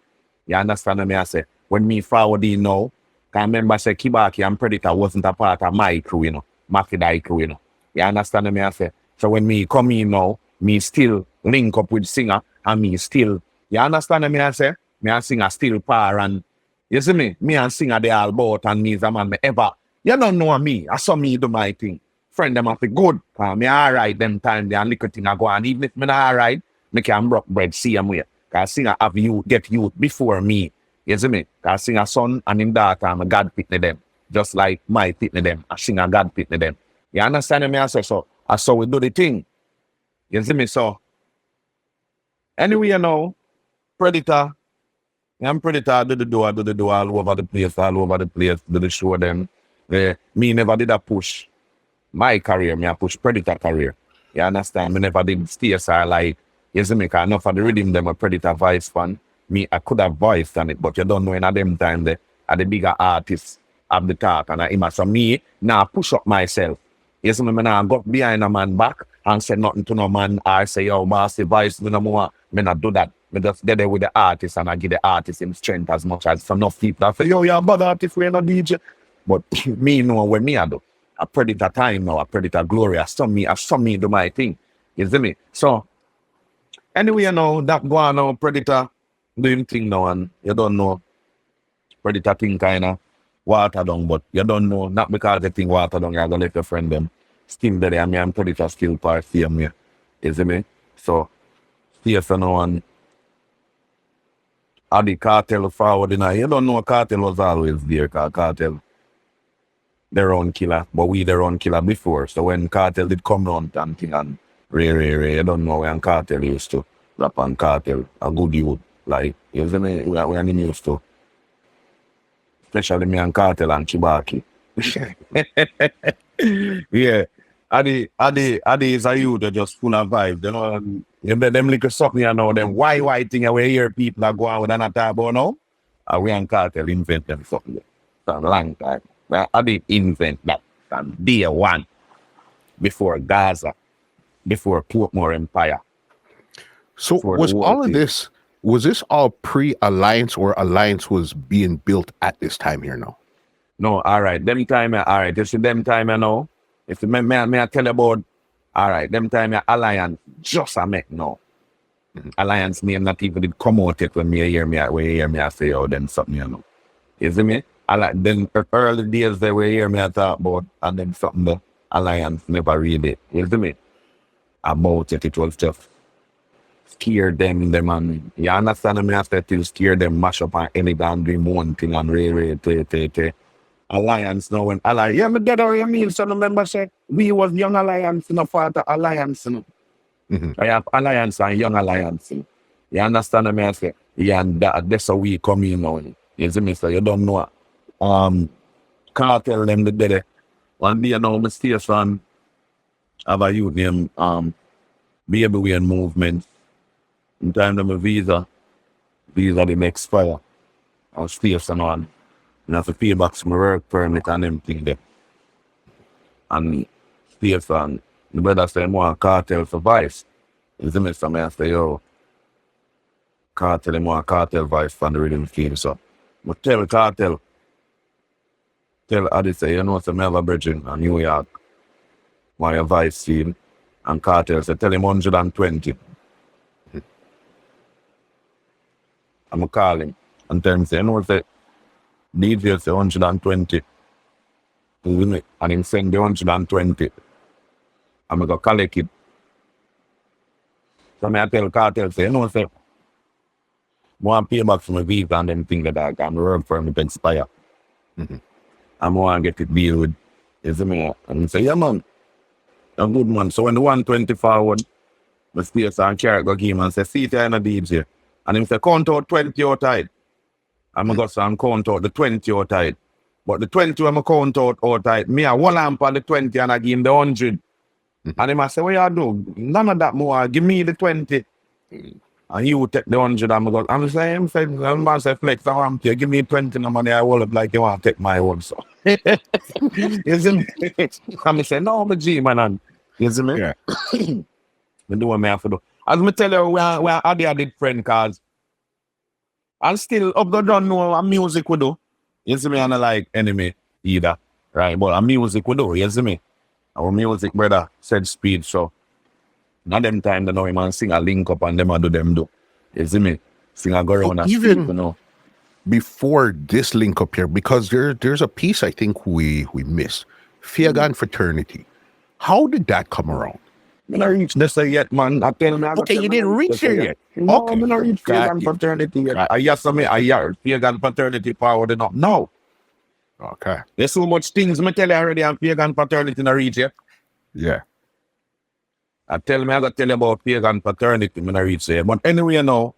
You understand what I say? When me forward in now, I remember say Kibaki and Predator wasn't a part of my crew, you know. Maffi Dye Crew, you know. You understand what I say? So when me come in now, me still link up with singer and me still, you understand what I say? Me and singer still par and, you see me? Me and singer they all both and me is a man me ever. You don't know me. I saw me do my thing. Friend them have to good. Me alright them time they and little thing I go on. Even if me not alright, me can broke bread see them way. Cause singer have youth, get youth before me. You see me? Cause singer son and him daughter and God pitney them. Just like my pitney them. I singer God pitney them. You understand me? I say so. I saw we do the thing. You see me? So anyway, you know, Predator. I'm Predator, do the door all over the place, do the show them. Me never did a push my career, me a push Predator career. You understand? Me never did stay side like, you see me, cause enough of the rhythm them a Predator voice fan. Me, I could have voiced on it, but you don't know in a them time are the bigger artists of the talk and I so me, now push up myself. You see me, now go behind a man back and say nothing to no man or say, yo, boss, the voice, no more. Me not do that. Me just get there with the artist and I give the artist him strength as much as some enough people that say, yo, you're a bad artist, we're not DJ. But me know when me I do. I Predator time now, I Predator glory. I saw me do my thing. You see me? So anyway, you know, that go on now, Predator doing thing now and you don't know. Predator thing kinda water down, but you don't know, not because the thing water down, you're gonna let your friend them still there and me and Predator still part same way. You see me? So yes, you know, and the Cartel forward in you don't know Cartel was always there, cause Cartel their own killer, but we their own killer before. So when Cartel did come round and thing and Ray, you don't know when Cartel used to rap on Cartel, a good youth. Like, you see me, we are used to. Especially me and Cartel and Kibaki. Yeah. Adi is a youth that just full of vibes. You know, them little something, you know, them white thing where hear people are going with an talk about now. We and Cartel invent them something. For a long time. Well, Adi invent that from day one. Before Gaza. Before Portmore Empire. So was all of this, was this all pre-Alliance or Alliance was being built at this time here now? No, all right. Them time, all right. You see them time, you know. If you may I tell you about, all right, them time Alliance just a make now. Alliance name not even did come out yet when you hear me I say, oh, then something, you know. You see me? Then early days they were hear me I talk about, and then something the Alliance never really, you see me? About it was just scare them and you understand me after till scare them, mash up on any damn dream one thing and Alliance now when Alliance, yeah, me get how you mean, so remember say we was Young Alliance, no part of Alliance, you know. I have Alliance and Young Alliance. You understand me I say? Yeah, and that's how we come in now. You see me, so you don't know. Cartel them the day. One day now my station have a youth named Baby Way Movement. In time of my visa didn't expire. I was station on. And I have to pay back my work permit and everything there. And station, the brother said more Cartel for Vice. You see me, so I say, yo, Cartel more Cartel Vice from the rhythm scheme. So but tell Cartel, tell Adi say, you know, some have a bridge in New York. My Vice scene. And Cartel say, tell him 120. I'm call him and tell him, say, you know, say, DJ say 120. And him send the 120. I'm going to collect it. So I tell Cartel, say, you know, say, want to pay back for my visa and them things like that. I'm work for him to inspire. I want to get it deal with. You see me? And say, yeah, man. A good man. So when the 120 forward, my space and carrot go give him and say, see it in the deeds here. And him say, count out 20 out tight. I'm going to go and count out the 20 out tight. But the 20 I'm count out tight, me a one lamp on the 20 and I give him the 100. And him I say, what you do? None of that more. Give me the 20. And you take the 100 and I go, I'm saying, I'm saying, FLEXX, I want you give me 20 no money, I will up like you want to take my own. So, you see me? I'm saying, no, but G, man. You see me? Yeah. Me do what me have to do. As me tell you, we are added friend cause and still up the don't know what music we do. You see me? And I like enemy either. Right? But a music we do, you see me? Our music brother said speed, so not them time they know him and sing a link up and them a do them do. You see me? Sing a go around and Even speed, you know. before this link up here, because there's a piece I think we missed. Fagan Fraternity. How did that come around? I don't reach this yet, man. I tell me. Okay, you didn't reach there yet. No, Okay. I don't reach Got Fagan you. Fraternity yet. Got I yes, I hear Fagan Fraternity power enough. No. Okay. There's so much things me tell you already and Fagan Fraternity in the reach yet. Yeah. I gotta tell you about Fagan Fraternity when I reach there. But anyway, now,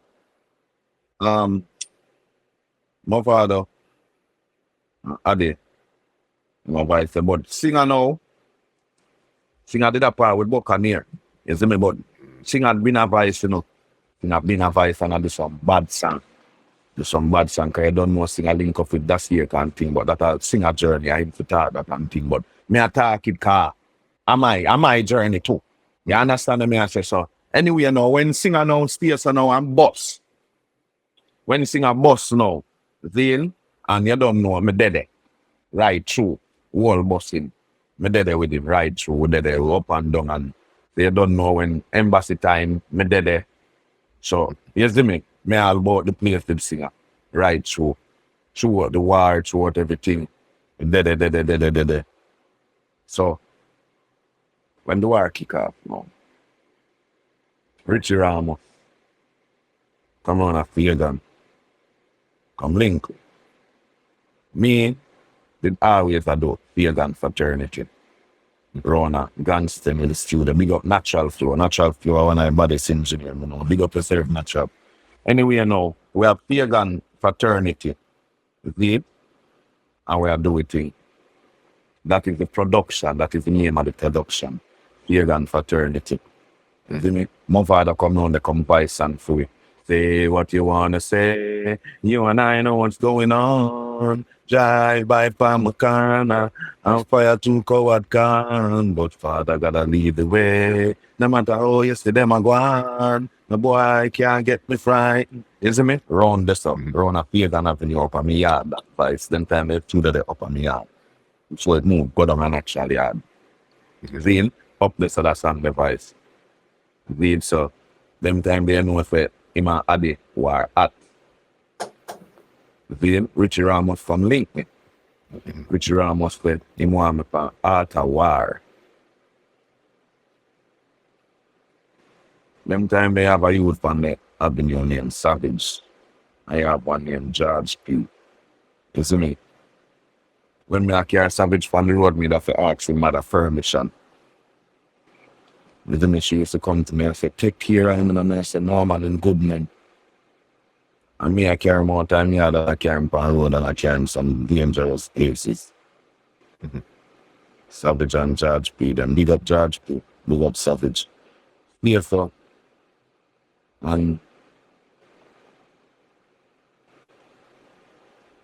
Mavado, Ade, my wife said, but singer now, singer did a part with Buccaneer. You see me, but singer been a voice, you know. Singer been a voice and I do some bad song. Do some bad song, because I don't know singer link up with that year kind of thing, but that a singer journey, I have to talk that kind of thing. But me I talk it car. Am I journey too? You understand me? I say so. Anyway, you know, when singer now stays now and boss. When singer boss now, then and you don't know me dead right through whole bossing. Me dead with him right through, we dead up and down and they don't know when embassy time, me dead. So you see me? Me all about the place with singer. Right through the war, through everything. Dead. So when the war kick off, no. Richie Ramos, come on a Fagan, come link. Me did always do Fagan Fraternity. Rona, gangster in the studio, big up Natural Flow when I body engineer, you know, big up yourself Natural. Anyway, you know, we have Fagan Fraternity, deep, and we are doing thing. That is the production, that is the name of the production. Fagan Fraternity. You see me? Mavado come on the comparison for we. Say what you wanna say. You and I know what's going on. Drive by from my corner. I'm fire to coward can. But Father gotta lead the way. No matter how you see them a go on. The boy can't get me frightened. You see me? Round this up. Round a Fagan Avenue up on me yard. That place. Then time they threw that up on me yard. So it moved. Go down and actually yard. You see? Up this other song device. Read so them time they know if him and Adi were at the Richie Ramos from Lincoln. Richie Ramos said him want me for Art of War. Them time they have a youth from the avenue named Savage. I have one named George P. You see me? When me carry Savage from the road, me have to ask him mother permission. You see me? She used to come to me and say, take care of him, and I said, no man, and good man. And me, I carry him all the time, I carry him on the road and I carry him some dangerous places. Savage and George P. Them big up George P. Big up Savage. Therefore, and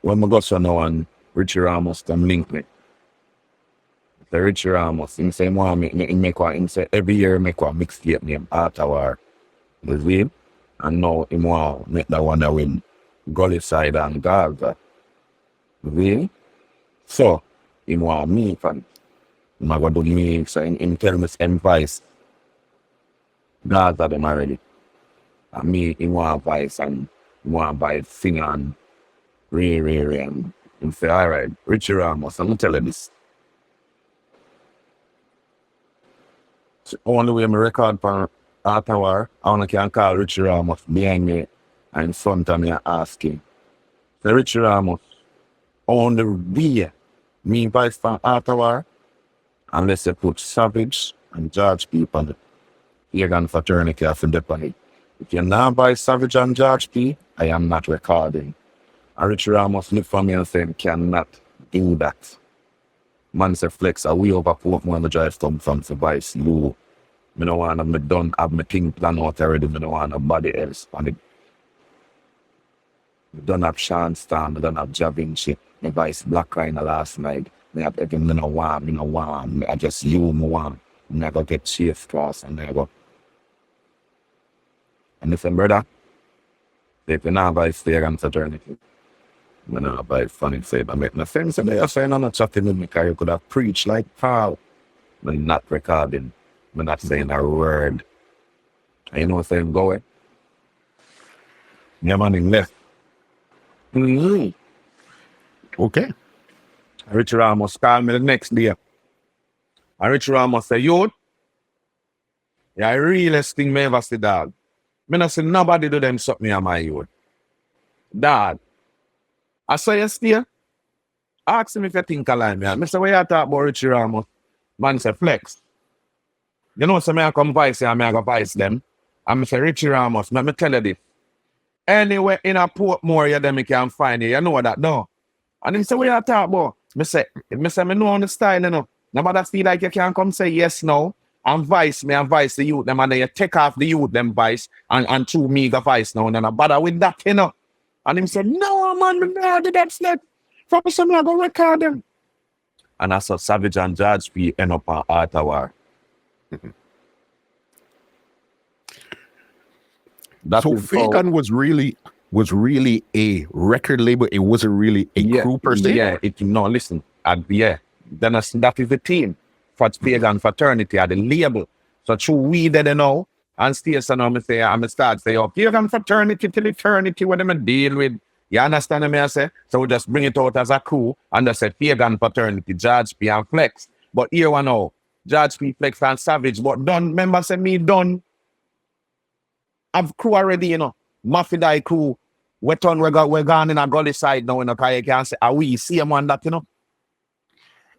when I got so now and Richie Ramos them link me. The Richie Ramos, he say he say every year make one mixtape named Art of War. You see? And now he want make that one that win Gullyside and Gaza. You see? So he want me fan. He go do me so him tell me send voice. Gaza them already. And me he want voice and he want buy sing and Ray and he say, alright, Richie Ramos, I'm gonna tell you this. So only way I record for Art of War, I only can call Richie Ramos behind me And in front of me, I ask him, the Richie Ramos, on the way, me Vybz from Ottawa, unless they put Savage and George P on the Fagan Fraternity of the. If you're not by Savage and George P, I am not recording. And Richie Ramos look for me and say, cannot do that. Man say FLEXX, I way over Portmore and the drive come from Vybz. You, I don't want to done have my thing plan out already. I don't want nobody else on it. I don't have Sean Stan, I don't have Javinci, my Vybz Black Line last night. I have everything I don't want. I just you I want. I never get chased cross and never. And listen, brother, if you're not Vybz Fagan Fraternity, I'm not Vybz funny say, but make no sense. And they're saying I'm not chatting with me because you could have preached like Paul. I'm not recording. I'm not saying a word. And you know what I'm saying? Go away. Yeah, man, in left. Okay. Richie Ramos called me the next day. And Richie Ramos said, "Youth, yeah, the realest thing me ever see, dog. Me not see nobody do them something on my youth. Dad, I saw you stay. Ask him if you think alike, man. I say, what you talk about Richie Ramos? Man say, FLEXX. You know, so me I come vice and I go vice them. And I say, Richie Ramos, let me tell you this. Anywhere in a Portmore, you them can find you. You know that, no? And he say, what you talk about? I say, me know on the style, you know. Nobody feel like you can come say yes, no. And vice the youth them, and then you take off the youth them vice and through me the vice now. And then I bother with that, you know. And him said, no, man, me never did that sled. From some I go record them. And I saw Savage and George P end up on Ottawa. So Fagan was really a record label. It wasn't really a crew per se. Yeah, listen. Then that is the team for Fagan Fraternity at the label. So through we did know and stay so now I'm start say, oh, Fagan Fraternity till eternity, what them deal with. You understand me? I say? So we just bring it out as a crew and just say Fagan Fraternity, George P and FLEXX. But here we know, George P, FLEXX and Savage, but done, remember say me done. I've crew already, you know. Maffi Dye Crew. We're gone in a Gullyside now, you know, because you can say, are we see him on that, you know?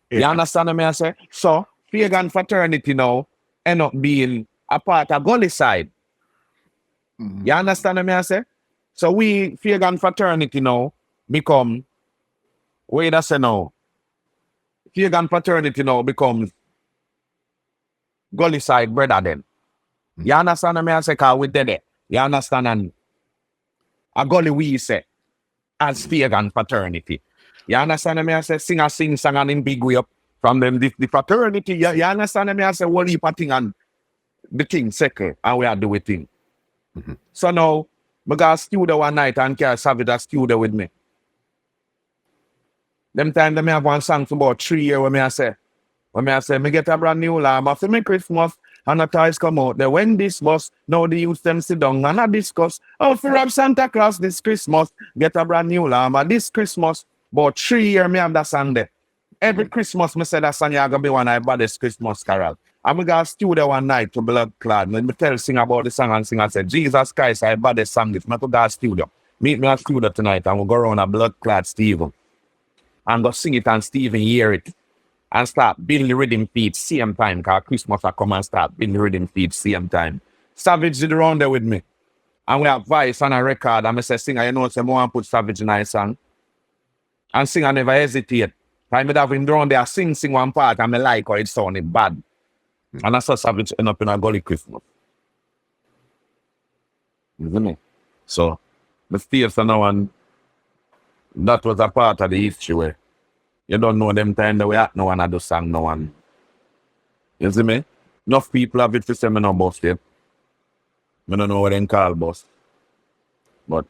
Yeah. You understand me? I say? So, Fagan Fraternity now end up being a part of Gullyside. Mm-hmm. You understand me? I say? So, we, Fagan Fraternity now, become, wait a say now, Fagan Fraternity now becomes Gullyside brother then. Mm-hmm. You understand me? I say? Because we did it. You understand? And a Gully we say, as Fagan Fraternity. You understand me? I say, sing song and in big way up from them, the fraternity. You understand me? I say, what heap of thing and the thing second, and we are doing thing. Mm-hmm. So now, I got a studio one night and carry Savage a studio with me. Them time, I have one song for about 3 years when I say, me get a brand new lamb after me Christmas. And the toys come out. Then when this bus, now the youth them sit down and I discuss. Oh, for rob Santa Claus this Christmas, get a brand new llama. This Christmas, about 3 years, me have that song there. Every Christmas, me say that song, you're going to be one of my baddest Christmas carol. And we got a studio one night to Blood Clad. And me tell sing about the song and sing and say, Jesus Christ, I baddest song this. Me to go to studio. Meet me at studio tonight and we'll go around a Blood Clad Steven. And go sing it and Steven hear it. And start building the rhythm feed same time, because Christmas I come and start building the rhythm feed same time. Savage did around there with me. And we have voice on a record, and I say, singer, you know, say, I want to put Savage in a song. And singer never hesitate. I have been down there, sing one part, and I like how it sounded bad. And I saw Savage end up in a Gully Christmas. Isn't it? So, the states and now, and that was a part of the history where you don't know them time the way I no one I do song no one. You see me? Enough people have it to say me no boss yet. I don't know what they call boss. But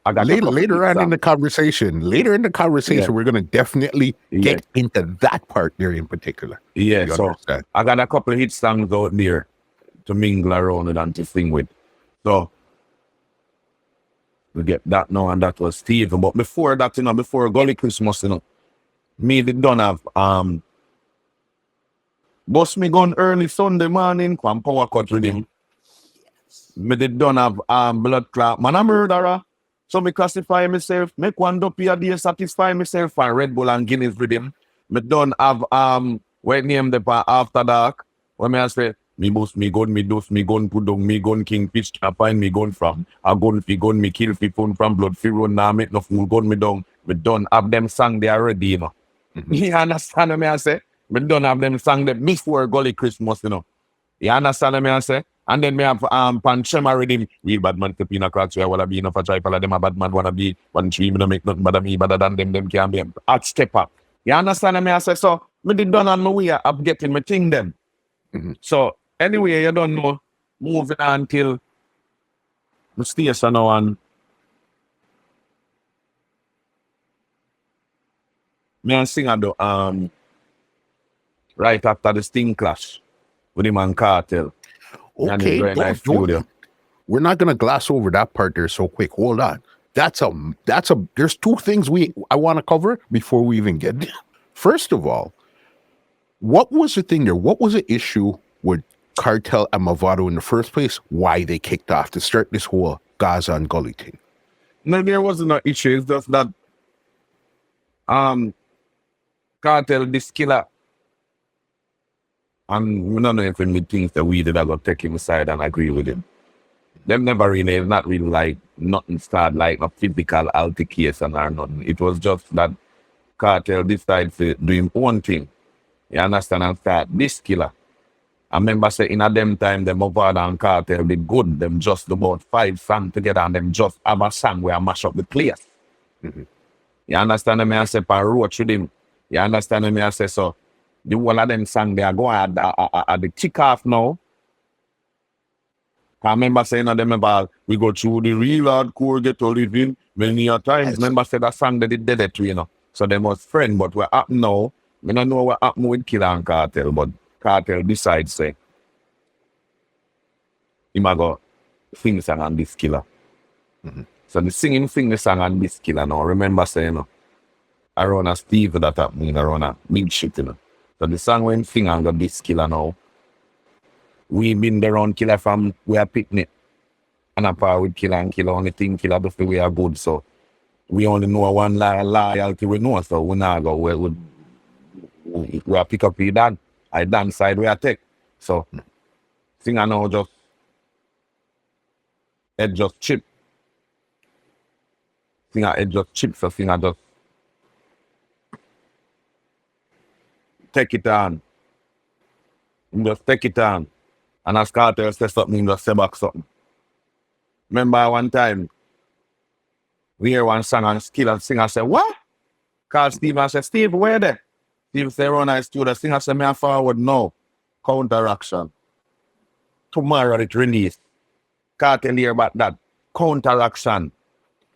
I got later on in the conversation, we're gonna definitely get into that part there in particular. Yeah, so understand? I got a couple of hit songs out there to mingle around with and to sing with. So we get that now, and that was Steven. But before that, you know, before Gully Christmas, you know, me did done have bust me gun early Sunday morning, come power cut with him. Me did don't have blood clot. Man, a murderer. So me classify myself, make one dopey a day, satisfy myself for Red Bull and Guinness rhythm. Me don't have what name the after dark. When me I say me boost me gun, me dose me gun, put down me gun, king pitch find me gun from. A gun fi gun, me kill fi phone from blood fi run now make no fool gun me down. Me don't have them song they already, you know. You understand what me I say? Me don't have them song them before Gully Christmas, you know. You understand what me I say? And then me have Panchema rhythm. Real bad man keep in a cracks where I wanna be enough a try for them a bad man wanna be 1 3 me no make nothing better me better than them can be hard step up. You understand what me I say? So me did done on my way of getting my thing them. So anyway, you don't know, moving on till the station now and me and singer do right after the Sting clash with him and Cartel. And Okay, it's very nice studio. we're not gonna gloss over that part there so quick. Hold on. That's a there's two things I want to cover before we even get there. First of all, what was the thing there? What was the issue with Cartel and Mavado in the first place? Why they kicked off to start this whole Gaza and Gully thing? No, there wasn't no issue. It's just that Cartel this killer. And we don't know if we think that we did I go take him aside and agree with him. Them never really, it's not really like nothing started like a physical altercation or nothing. It was just that Cartel decided to do his own thing. You understand? And start this killer. I remember saying in a them time, them Mavado and Cartel did good. Them just about 5 songs together and them just have a song where I mash up the place. You understand me? I say, I wrote with him. You understand me? I say, so the one of them song they are going at the kick off now. I remember saying to them about we go through the real hardcore get to living many a times. Remember said that song they did it, you know. So they was friend, but we're up now. We don't know what happened with Killer and Cartel, but Cartel decides say he might go sing the song on this killer. So the sing the song on this killer now. Remember saying, you know, around a Steve that happened, around a big shit, you know. So the song when sing and got this killer now. We been there on killer from we are picnic. And a part with killer and killer only thing killer before we are good. So we only know one loyalty we know. So we now go we are pick up the dad. I dance side we are take. So singer now just head just chip. Singer head just chip, so singer just take it on. Just take it on. And as Cartel says something, just say back something. Remember one time, we hear one song and skill and singer say, what? Call Steve and say, Steve, where there? Steve say, run I studio. Singer say, me a forward now. Counteraction. Tomorrow it release. Cartel hear about that. Counteraction.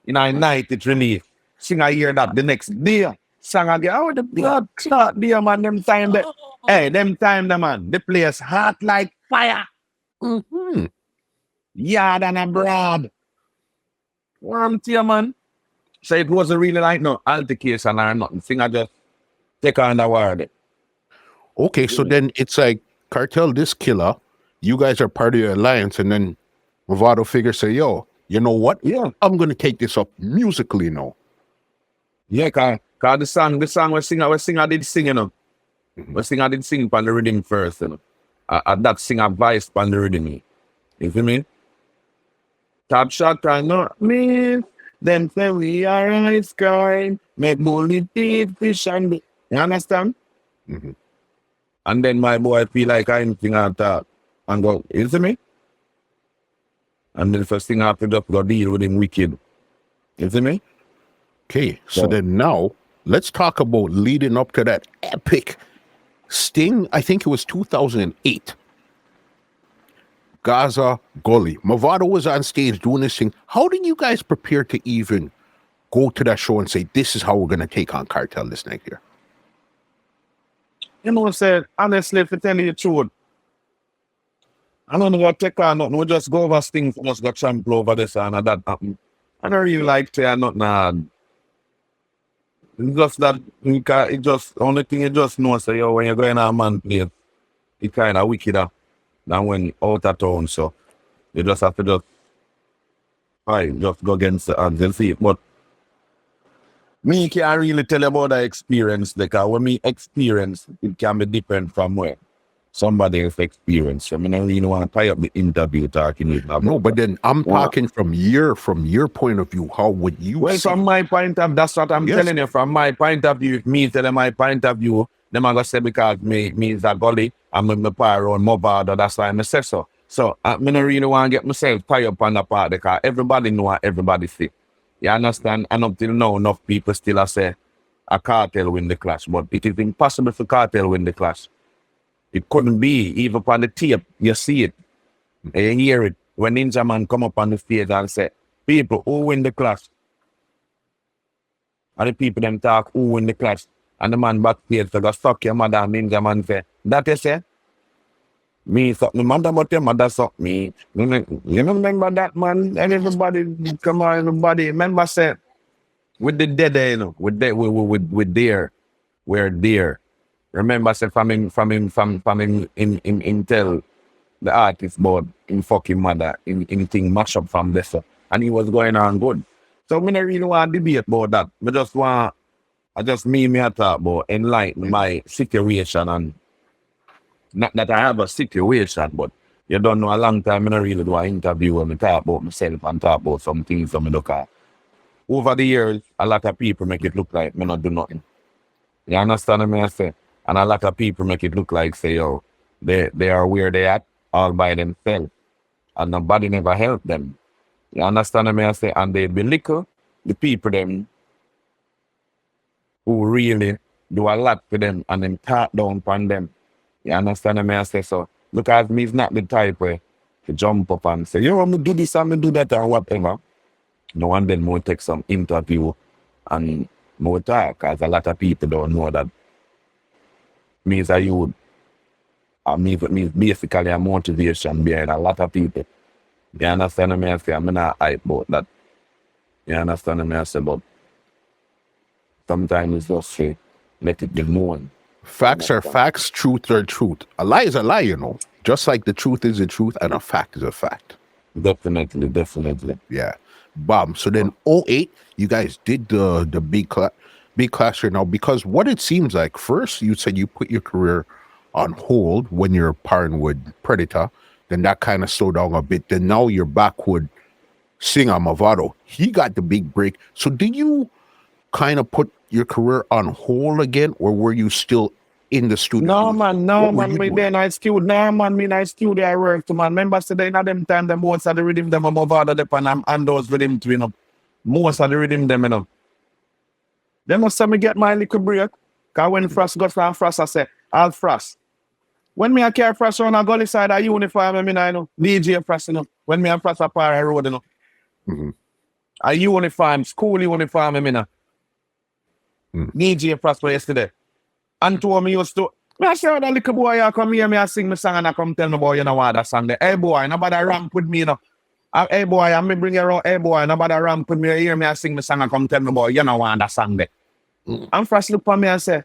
In a night it release. Singer hear that the next day. Song again, oh, the blood clot there, man, them time there. Hey, them time there, man. The place hot like fire. Yard and abroad. Warm to you, man. So it wasn't really like no altercation or nothing. Singer just take on the word. Okay, so then it's like Cartel this killer, you guys are part of your alliance, and then Mavado figure say, yo, you know what? Yeah. I'm gonna take this up musically now. Yeah, cause the song where singer did sing, you know. Where singer did sing on the rhythm first, you know. That singer voice on the rhythm. You feel me? Top shot and not me. Then say we are ice crime. Make bullet teeth, fish and be. You understand? And then my boy feel like I'm sing out that and go, you see me? And then the first thing I have to just go deal with him wicked. You see me? Okay, so then now let's talk about leading up to that epic Sting. I think it was 2008. Gaza Gully. Mavado was on stage doing this thing. How did you guys prepare to even go to that show and say, this is how we're going to take on Cartel this next year? You know what I'm saying? Honestly, if I tell you the truth, I don't know what take on nothing. We just go over things, just got trample over this and that happen. I don't really like to say nothing hard. It's just that it just only thing you just know say yo when you're going to a man place, it kinda wickeder than when out of town. So You just have to just go against the odds and see it. But me can't really tell you about the experience because when me experience, it can be different from where somebody else experience. I mean, I really want to tie up the interview talking about. No, but then I'm talking from your point of view. How would you? Well, see? from my point of view, that's what I'm telling you. From my point of view, if me tell them my point of view, them are gonna say because me is a gully, I'm in my power on Mavado, that's why I say so. So I don't really want to get myself tied up on the part because everybody know what everybody see. You understand? And up till now, enough people still say a cartel win the clash, but it is impossible for cartel win the clash. It couldn't be, even on the tape, you see it, you hear it. When Ninja Man come up on the stage and say, people, who win the clash? And the people them talk, who win the clash? And the man backstage say, go suck your mother, and Ninja Man say, that you say? Me suck my mother, but your mother suck me. You remember that, man? And everybody, come on, everybody. Remember, say, with the dead, you know, with there, we're there. Remember, say, from him, in tell the artist about in fucking mother, in thing mash up from this, and he was going on good. So, me not really want to debate about that. I just me talk about enlighten my situation and not that I have a situation, but you don't know a long time, I don't really do an interview and I talk about myself and talk about some things that I look at. Over the years, a lot of people make it look like me not do nothing. You understand what I say? And a lot of people make it look like, say, yo, they are where they at all by themselves. And nobody never helped them. You understand what I say? And they belittle the people them who really do a lot for them and then talk down upon them. You understand what I say? So, because me is not the type where to jump up and say, yo, I'm going to do this, I'm going to do that, or whatever. No one then more take some interview and more talk, because a lot of people don't know that me is a youth. And me is basically a motivation behind a lot of people. You understand what I say? I'm not hype about that. You understand what I say? But sometimes it's just say, let it be known. Facts are facts, truth are truth. A lie is a lie, you know. Just like the truth is the truth and a fact is a fact. Definitely. Yeah. Bomb. So then 08, you guys did the big clash right now, because what it seems like, first you said you put your career on hold when you're parting with Predator, then that kind of slowed down a bit. Then now you're back with singer Mavado. He got the big break. So did you kind of put your career on hold again, or were you still in the studio? No, man, me then I studio. No, man, me I studio I work to, man. Remember today, in them time, the most of the rhythm them are Mavado depend and those rhythm to, you know. Most of the rhythm them, you know. They must say me get my little break. Cause when Frost got from Frost, I say, I'll Frost. When me I carry Frost on a Gullyside, I uniform, I mean, I know. DJ Frost, you know. When me and Frost are par I road, you know. Mm-hmm. I uniform, school uniform, I mean, DJ Frost for yesterday. And to me used to, I say, that little boy, I come here, me I sing my song and I come tell me boy, you know what, that song there. Hey boy, nobody ramp with me, you know. Hey boy, I me bring you around, hey boy, nobody ramp with me, you hear me, I sing my song and come tell me boy, you know what, that song there. And Frost look for me and say,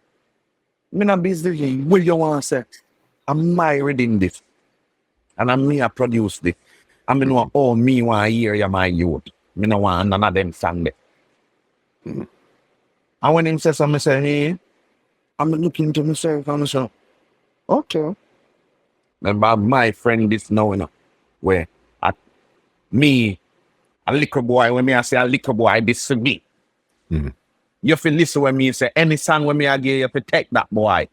me not busy, what you want to say? I'm married in this. And I'm me I produce this. I mean, oh, me want to hear you, my youth. Me no want none of them song there. And when him says something, I say, hey, I'm looking to myself and I say, okay. Remember my friend this now, you know, where me, a little boy, when me I say a little boy, this to me. Mm-hmm. You feel listen when me say any song when me I give you have to take that boy.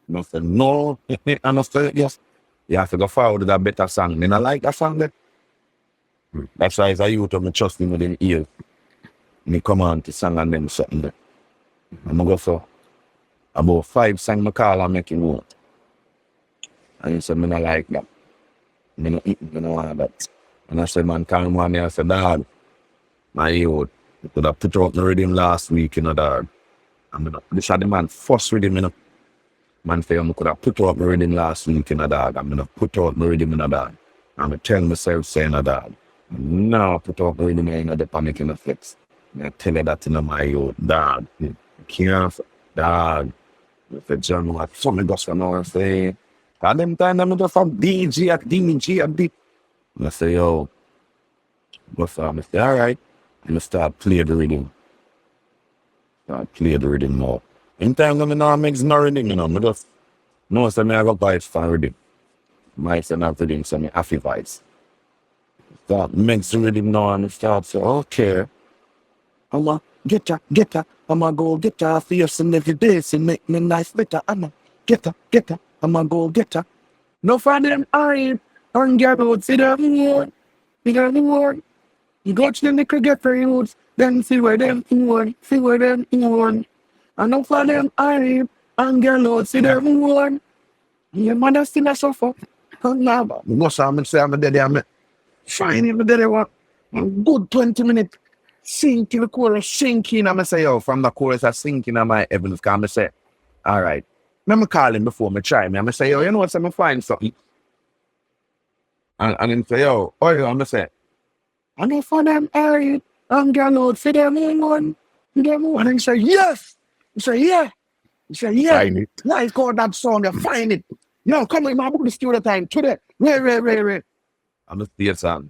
And I say, no. And I say, yes. You have to go forward with a better song. Then I like that song there. That's why as a youth, I'm trusting with them ears. Me come on to sing and then something there. I'm going to go for about 5 songs I call and make him work. And he said, me not like that. Me not eat, me not want that. And I said, man, come on here. I said, dad, my youth, you could have put out the rhythm last week, you know, dad. And this is the man first rhythm, you know. Man say, I could have put out my rhythm last week, you know, dad. I'm going to put out my rhythm, you know, dad. I'm going to tell myself, saying, you know, dad, no, put out my rhythm, you know, the panic in the FLEXX. I tell you that, you know, my youth, dad. Can't, dad. I said, John, what? So me goes from now and say, at them time, I'm just a DJ. And I say, yo, what's up? I say, all right. And I start play the rhythm. Start play the rhythm more. In time, I know I make no rhythm, you know. I just know some I got vibes for rhythm. My son after doing some happy vibes. Start makes the rhythm now and start say, okay. I'ma get ya. I'ma go get ya. Fierce and every day, so make me nice better. I'ma get ya. I'ma go get ya. No for them, I ain't get out, see them more. See them more. You go to the nickel get for youths, then see where them born, see where them born. And no for them, I ain't get out, see them more. Your mother still a suffer. Oh, nah, but no, sir, I'm say I'm dead, I'm fine, I'm dead, what? Good 20 minutes. Sink in the chorus, sink in. I'm say, yo, from the chorus, I sink in my heavens. Come say, all right. I'm calling before me try me. I'm say, yo, you know what? I'm find something. And then say, yo, oh, yo, I'm say, I know for them, Harry, I'm going out for them one. And then say, yes. He say, yeah. He say, yeah. Find it. Yeah, it's called that song, you find it. Yo, come in my book the studio time today. Wait. I'm the theater song.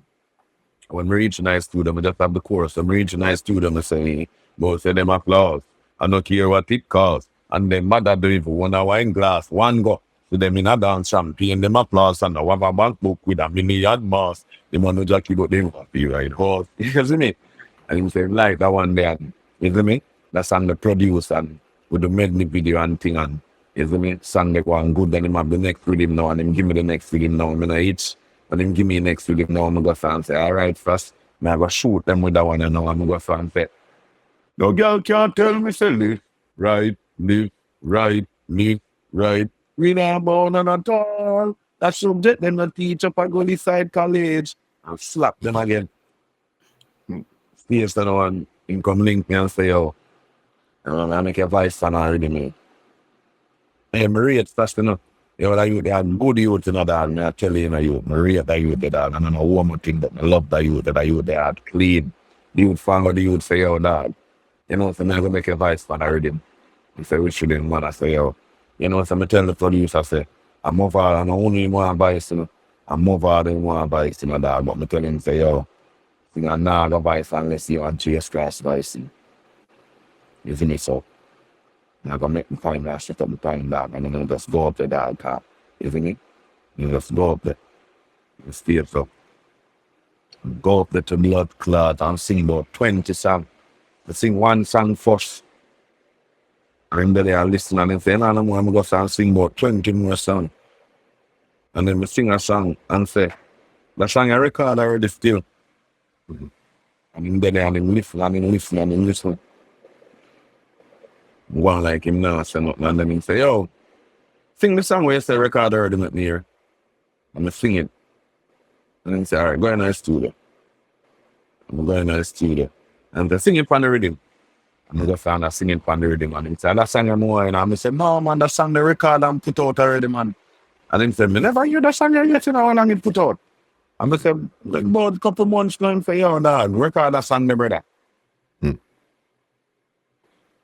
When we reach a nice studio, I just have the chorus. When we reach a nice studio, I say, both say them applause. I don't care what it costs. And then mother do even one wine glass, one go. So them in a dance champagne, them applause, and I have a bank book with a million mass. The man who just keep out them happy right horse. You see me? And he say, like that one there. You see me? That song the produce and with the medley video and thing and you see me? Song like one good, then him have the next rhythm now and him give me the next rhythm now. I'm gonna each. And then give me next week now I'm going to go and say, all right, first, I'm going to shoot them with that one and now I'm going to go and say, no girl can't tell me, say, live, right, me, we not born on at all. That subject them to teach up at Gullyside College and slap them again. Yes, the one in come link me and say, yo, I make a voice fan already, me. Hey, Maria, it's fast enough. Yo, that youth, they had good youth in that, and I tell you, youth, Maria, that youth, that, and I don't know one more thing, but I love that youth, they had clean. The youth fan or the youth say, yo, dad, you know, so I'm going to make a voice fan already. He say, we shouldn't, man, I say, yo, you know, so I tell the producer, I say, I'm over, and I only want advice, you know, I'm over, I don't want advice, you know, dad, but I tell him, say, yo, I'm not going to advice unless you want Jesus Christ advice, you see me, so. I'm going to make me find that shit up the time back and then I'll just go up to that car. You see me? You just go up there. You stay so. Go up there to Blood Clot and sing about 20 songs. I sing one song first. And then I listen and then say, no, I'm going to go and sing about 20 more songs. And then I sing a song and say, the song I record already still. And then I'm listening. One like him now, say nothing, and then he say, yo, sing the song where you say record already with me here. I'm gonna sing it. And then he say, all right, go in the studio. I'm going to the studio. And they sing it on the rhythm. And I just found that singing on the rhythm. And he said, that song I'm more. And I said, no, man, that song the record and put out already, man. And he said, me never hear that song yet, you know, how long it put out. And I said, like, about a couple months going for you, dog. Record that song, my brother.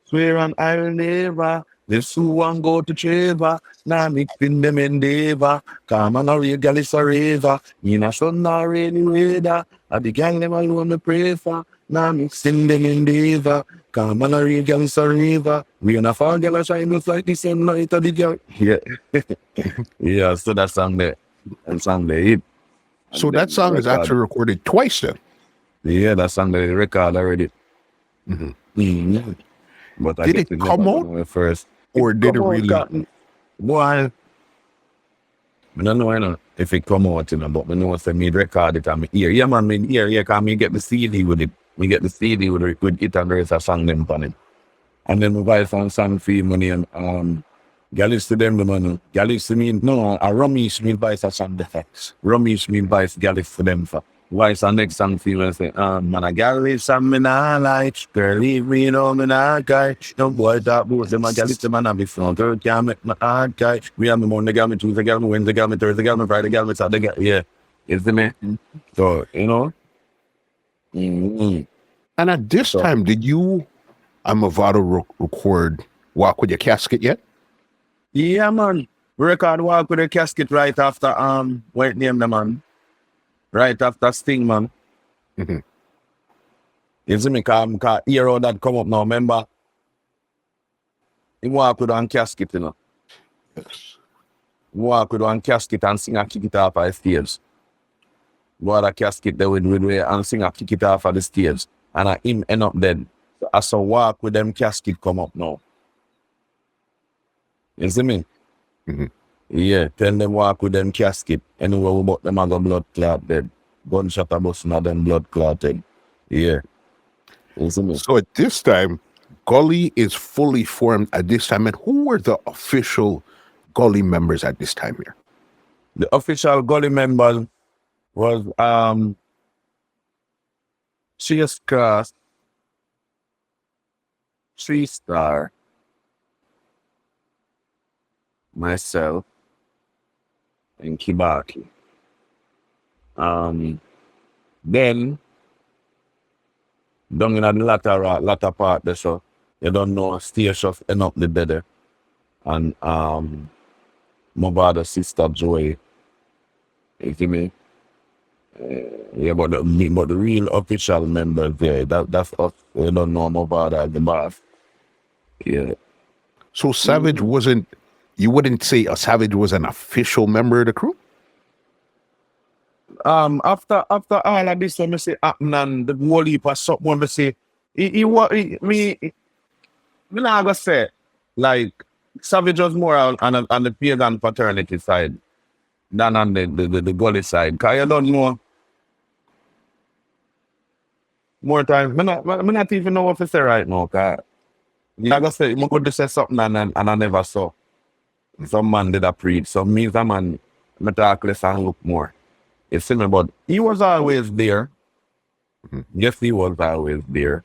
Swear and I will never. This who want go to Treva. Now mix in them endeavor. Come on, a real gal is a raver. You know, so not really weather. I the gal them alone me pray for. Now mix in them endeavor. Come on, a real gal is a raver. We on a far gal a shine look like the same night of the girl. Yeah. Yeah, so that song there. That song there hit. So that song is actually recorded twice then? Yeah, that song there record already. Mm-hmm. But did it come out first? Or did it really? Boy, I don't know, if it come out, you know, but I know if I made record it on my ear. Yeah, man, my ear, yeah, because me get the CD with it. Me get the CD with it and there's a song them on it. And then we buy some song fee money and Gallus to them the money. Gallus to me, no, a Rummies me buy some sound effects. Rummies me buy Gallus for them for. Why is our next song feel and say, man, I gotta leave some in our life. Girl, leave me alone in our guy. No boy, that boy, them I gotta listen, man, I be front. Girl, can't make my hard guy. We have me Monday, got me Tuesday, got me Wednesday, got me Thursday, got me Friday, got me Saturday, yeah. You see me? So, you know. And at this time, did you, Mavado, record Walk With Your Casket yet? Yeah, man. We record Walk With Your Casket right after, what name the man? right after Sting, man. Mhm. You see me, cause hero that come up now, remember? He walk with one casket, you know. Yes. Walk with one casket and sing and kick it off of the stage. Go at a casket there with and sing and kick it off of the stage. And him end up dead. So I saw walk with them casket come up now. You see me? Mhm. Yeah, tell them walk with them casket. Anyway, we bought them a go blood clot dead. Gunshot a bus and them blood clotted. Yeah. You see me? So at this time, Gully is fully formed at this time. And who were the official Gully members at this time here? The official Gully members was Chase Cross, 3 Star, myself, and Kibaki. Then down in the latter part there, so you don't know station end up the better. And Mavado sister Joy. You see me? Yeah, but the real official members there, that's us. We don't know Mavado as the boss. Yeah. So Savage wasn't, you wouldn't say a Savage was an official member of the crew? After all of this, let me say happen and the whole heap of something, me say me not gonna say like Savage was more on the Fagan Fraternity side than on the Gully side. Cause you don't know more time. Me not even know what to say right now. Cause you gonna say I could say something and I never saw. Some man did a preach. So me as a man, me talk less and look more. You see me, but he was always there. Yes, he was always there.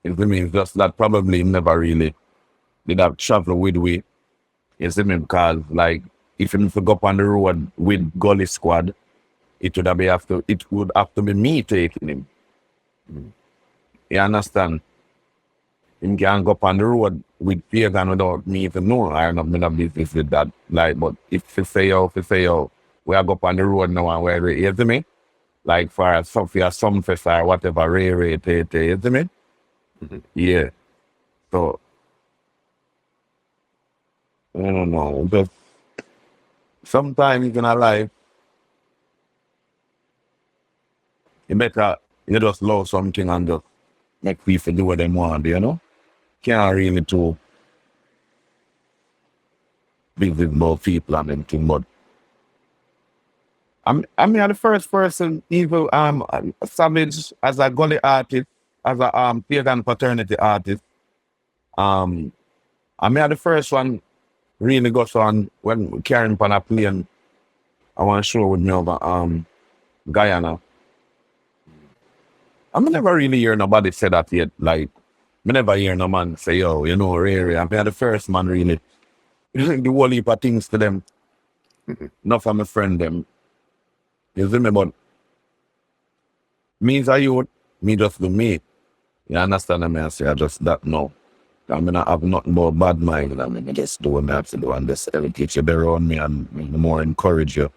You see me, it's just that probably never really did have travel with we. You see me, because like if you go up on the road with Gully Squad, it would have to be me taking him. You understand? Him can't go up on the road with Fagan without me even know. I don't know business with that. Like, but if you say yo, we are go up on the road now and where you see me? Like for some fest or whatever, Ray, you see me? Yeah. So I don't know. But sometimes in a life, you just love something and just make people do what they want, you know? Can't really too busy about people and anything, but I'm the first person, even Savage as a Gully artist, as a Fagan Fraternity artist. I'm the first one really got on when carrying on a plane. I want to show with me over Guyana. I never really hear nobody say that yet. Like, I never hear no man say, yo, you know, Ray. I'm the first man really. The whole heap of things to them. Not from a friend them. You see me, but me as a youth, me just do me. You understand me? I say I just that no. I mean, I have nothing but bad mind. I mean, I just do what I have to do and just teach you better on me and more encourage you.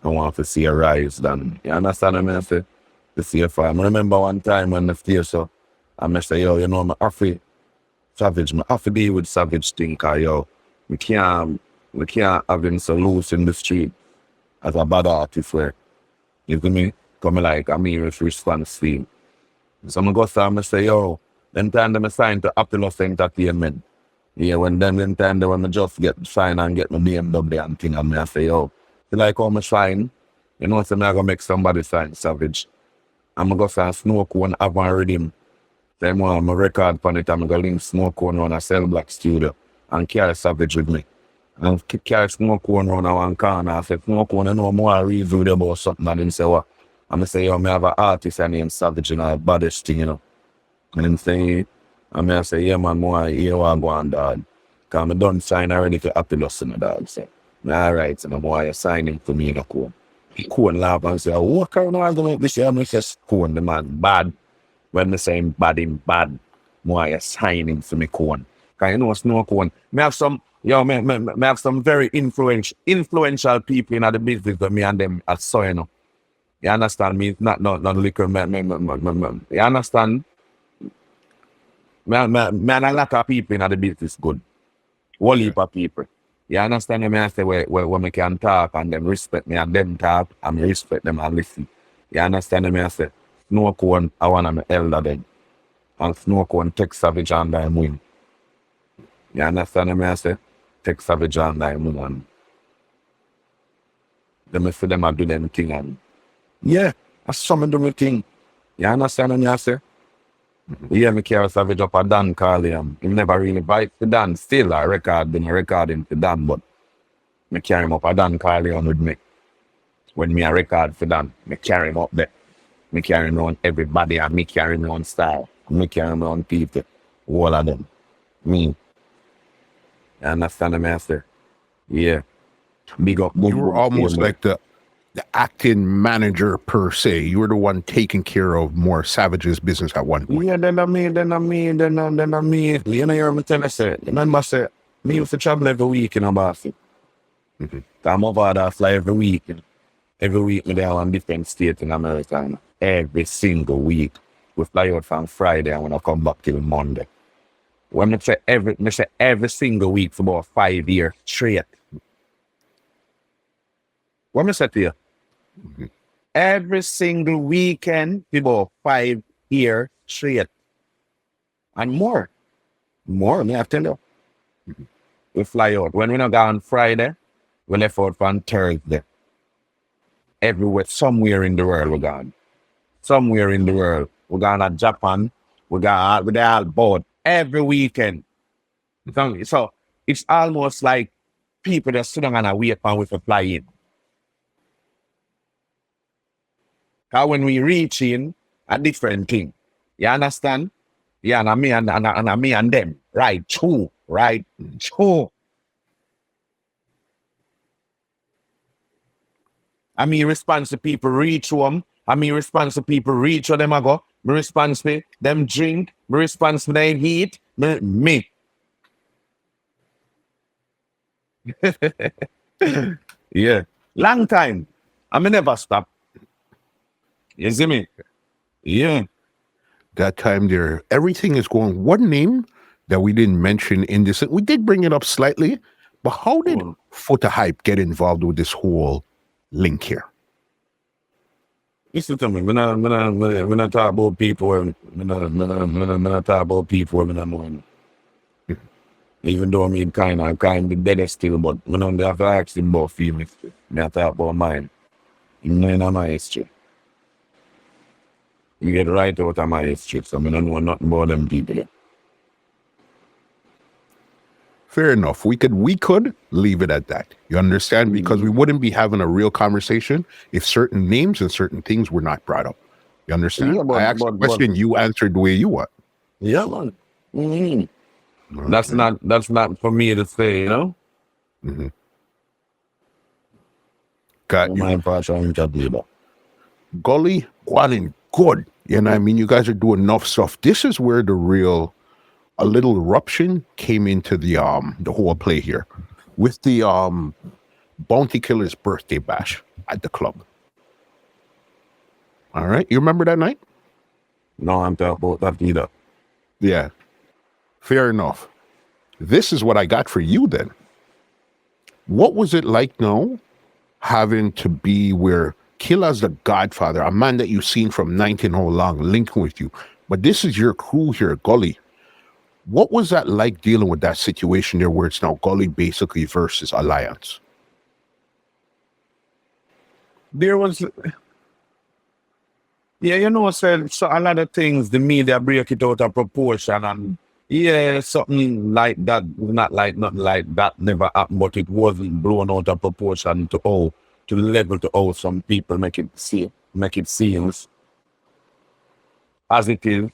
I want to see you rise than, you understand me? I say, to see if I remember one time when the stay so, I say, yo, you know, I'm happy Savage, I'm happy deal with Savage thing, cause yo, we can't have him so loose in the street as a bad artist where, you feel me? Come like, I'm here with response to him. So I'm go say, say, yo, then time them signed to Apollos Entertainment. Yeah, when time they want to just get signed and get my BMW and thing, and I say, yo, you like how I sign? You know, so I'm gonna make somebody sign Savage. I'm gonna go say Snow Cone, have one rhythm. Then I'm a record on it, I'm gonna link Snow Cone on a Cell Black studio and carry Savage with me. And carry Snow Cone around one corner. I say, Snow Cone, I know more review about something, and then say, what? I'm gonna say, yo, I have an artist named Savage and a baddest thing, you know. And then say, I say, yeah, man, more here I go on, dog. Because I'm done sign already to Apollos in the dog. So, all right, so I'm more signing for me in a Cone. Cone laugh and say, what kind of argument this year? I'm just Cone, the man, bad. When they say bad, him bad, more signing for me Cone. Because you know, Snow Cone. Me have some very influential people in the business that me and them are so, you know. You understand me? It's not liquor. You understand? Man, a lot of people in the business good. Whole heap of people. You understand me? I say where me can talk and them respect me and them talk and me respect them and listen. You understand me? I say Snow Cone, I want to elder them. And Snow Cone take Savage and them win. You understand me? I say take Savage and them win. And them see them a do them thing and yeah, that's some do me thing. You understand me? I say. Yeah, me carry Savage up a Dan Carly. He never really bite for Dan. Still, I recording for Dan, but me carry him up a Dan Carly on with me. When me a record for Dan, me carry him up there. Me carry him on everybody and me carry him on style. Me carry him on people. All of them. Me. You understand me, I say? Yeah. Big up. You were almost like the acting manager per se. You were the one taking care of more Savage's business at one point. Yeah, then I me. You know, you hear me tell you, say, remember, say, me used to travel every week, you know, boss. I'm Mavado fly every week. You know. Every week, me there on different states in America. You know. Every single week. We fly out from Friday and when I come back till Monday. When me say every single week for about 5 years straight. What me say to you? Every single weekend, about 5 years straight. And more. More, me I tell you. We fly out. When we not go on Friday, we left out on Thursday. Everywhere, somewhere in the world we're gone. Somewhere in the world. We're going to Japan. We're all board every weekend. So it's almost like people that sit down and wait for we to fly in. Because when we reach in, a different thing. You understand? Yeah, and me and them. Right, true. Right, true. I mean, response to people reach home. I mean, response to people reach where them I go. Me response to them drink. Me response to them eat. Me. Yeah. Long time. I may never stop. You see me? Yeah. That time there, everything is going. One name that we didn't mention in this, we did bring it up slightly, but how did Foota Hype get involved with this whole link here? Listen to me. When I talk about people, when I talk about people, when I'm on. Even though I'm kind of dead still, but when I have to ask them about feelings, I talk about mine. In my history. You get right out of my history, so I don't know nothing about them people. Fair enough. We could leave it at that. You understand? Because we wouldn't be having a real conversation if certain names and certain things were not brought up. You understand? Yeah, I asked a question, you answered the way you want. Yeah, man. Mm-hmm. Okay. That's not for me to say, you know? Mm-hmm. Got my impression about Gully Squad good. You know what I mean? You guys are doing enough stuff. This is where a little eruption came into the whole play here with the Bounty Killer's birthday bash at the club. All right. You remember that night? No, I'm talking about that either. Yeah. Fair enough. This is what I got for you then. What was it like now having to be where Killer's the godfather, a man that you've seen from 19 how long, linking with you, but this is your crew here, Gully. What was that like dealing with that situation there where it's now Gully basically versus Alliance? There was, yeah, you know, so a lot of things, the media break it out of proportion and yeah, something like that, nothing like that never happened, but it wasn't blown out of proportion to the level to how some people make it seem as it is.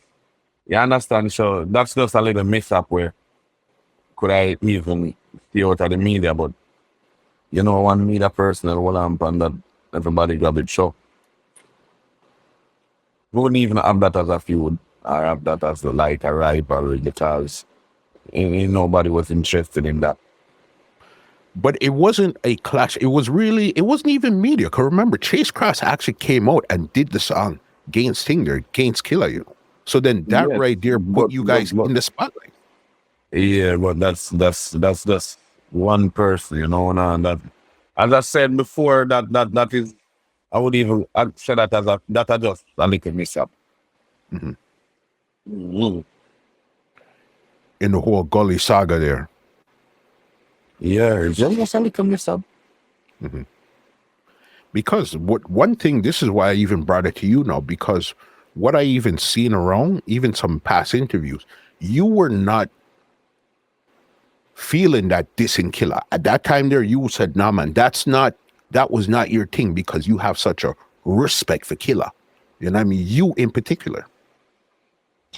You understand? So that's just a little mishap where could I even stay out of the media, but you know, one media personal will happen that everybody grab it show. We wouldn't even have that as a feud or have that as the rivalry because nobody was interested in that. But it wasn't a clash. It wasn't even media. Because remember, Chase Cross actually came out and did the song against Tinger, against Killer, So then that Yes, right there put you guys in the spotlight. Yeah, but that's just one person, and that, as I said before, that is, I'd say that as that I just a little mix up. Mhm. Mhm. In the whole Gully saga there. Yeah, it's just a little mix up. Because one thing, this is why I even brought it to you now, because what I even seen around, even some past interviews, you were not feeling that dissing Killer. At that time there, you said, nah, man, that was not your thing because you have such a respect for Killer. You know what I mean? You in particular.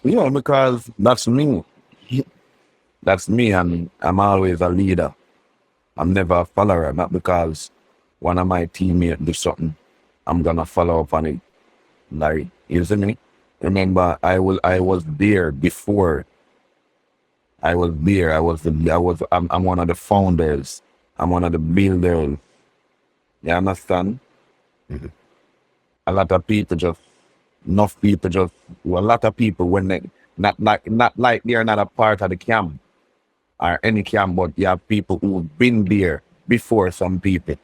Yeah, because that's me. That's me, and I'm always a leader. I'm never a follower, not because one of my teammates do something, I'm gonna follow up on it. Like, you see me? Remember, I was there before. I was there. I'm one of the founders. I'm one of the builders. You understand? Mhm. A lot of people just, enough people just, a lot of people when they, not like they're not a part of the camp or any camp, but you have people who've been there before some people.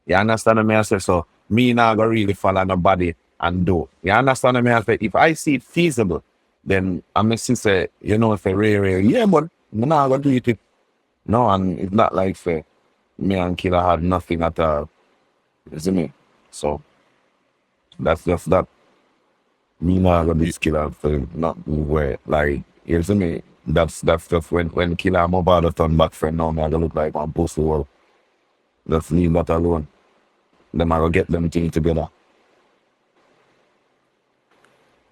You understand what I say? So me not gonna really follow nobody and do. You understand what I say? If I see it feasible, then I'm going to say, say really, yeah, but I'm not gonna do it. No, and it's not like say me and Killer had nothing at all. You see me? So that's just that. Me not gonna be Killer for not where like, you see me? That's just when Killer and Mavado turn back friend now, me I gonna look like one pussy world. Just leave that alone. Them I will get them things together.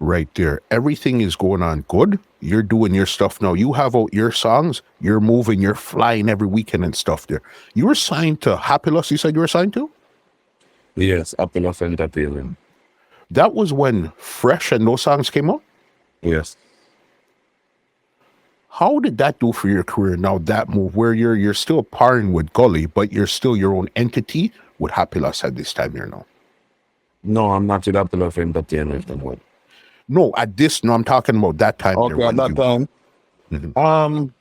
Right there. Everything is going on good. You're doing your stuff now. You have out your songs. You're moving. You're flying every weekend and stuff there. You were signed to Happilus, you said you were signed to? Yes, Happiness Entertainment. That was when Fresh and those songs came out? Yes. How did that do for your career now, that move where you're still parring with Gully, but you're still your own entity with Happilus at this time here now? No, I'm not with Happiness Entertainment anymore. No, I'm talking about that time there. Okay, at that time. Mhm.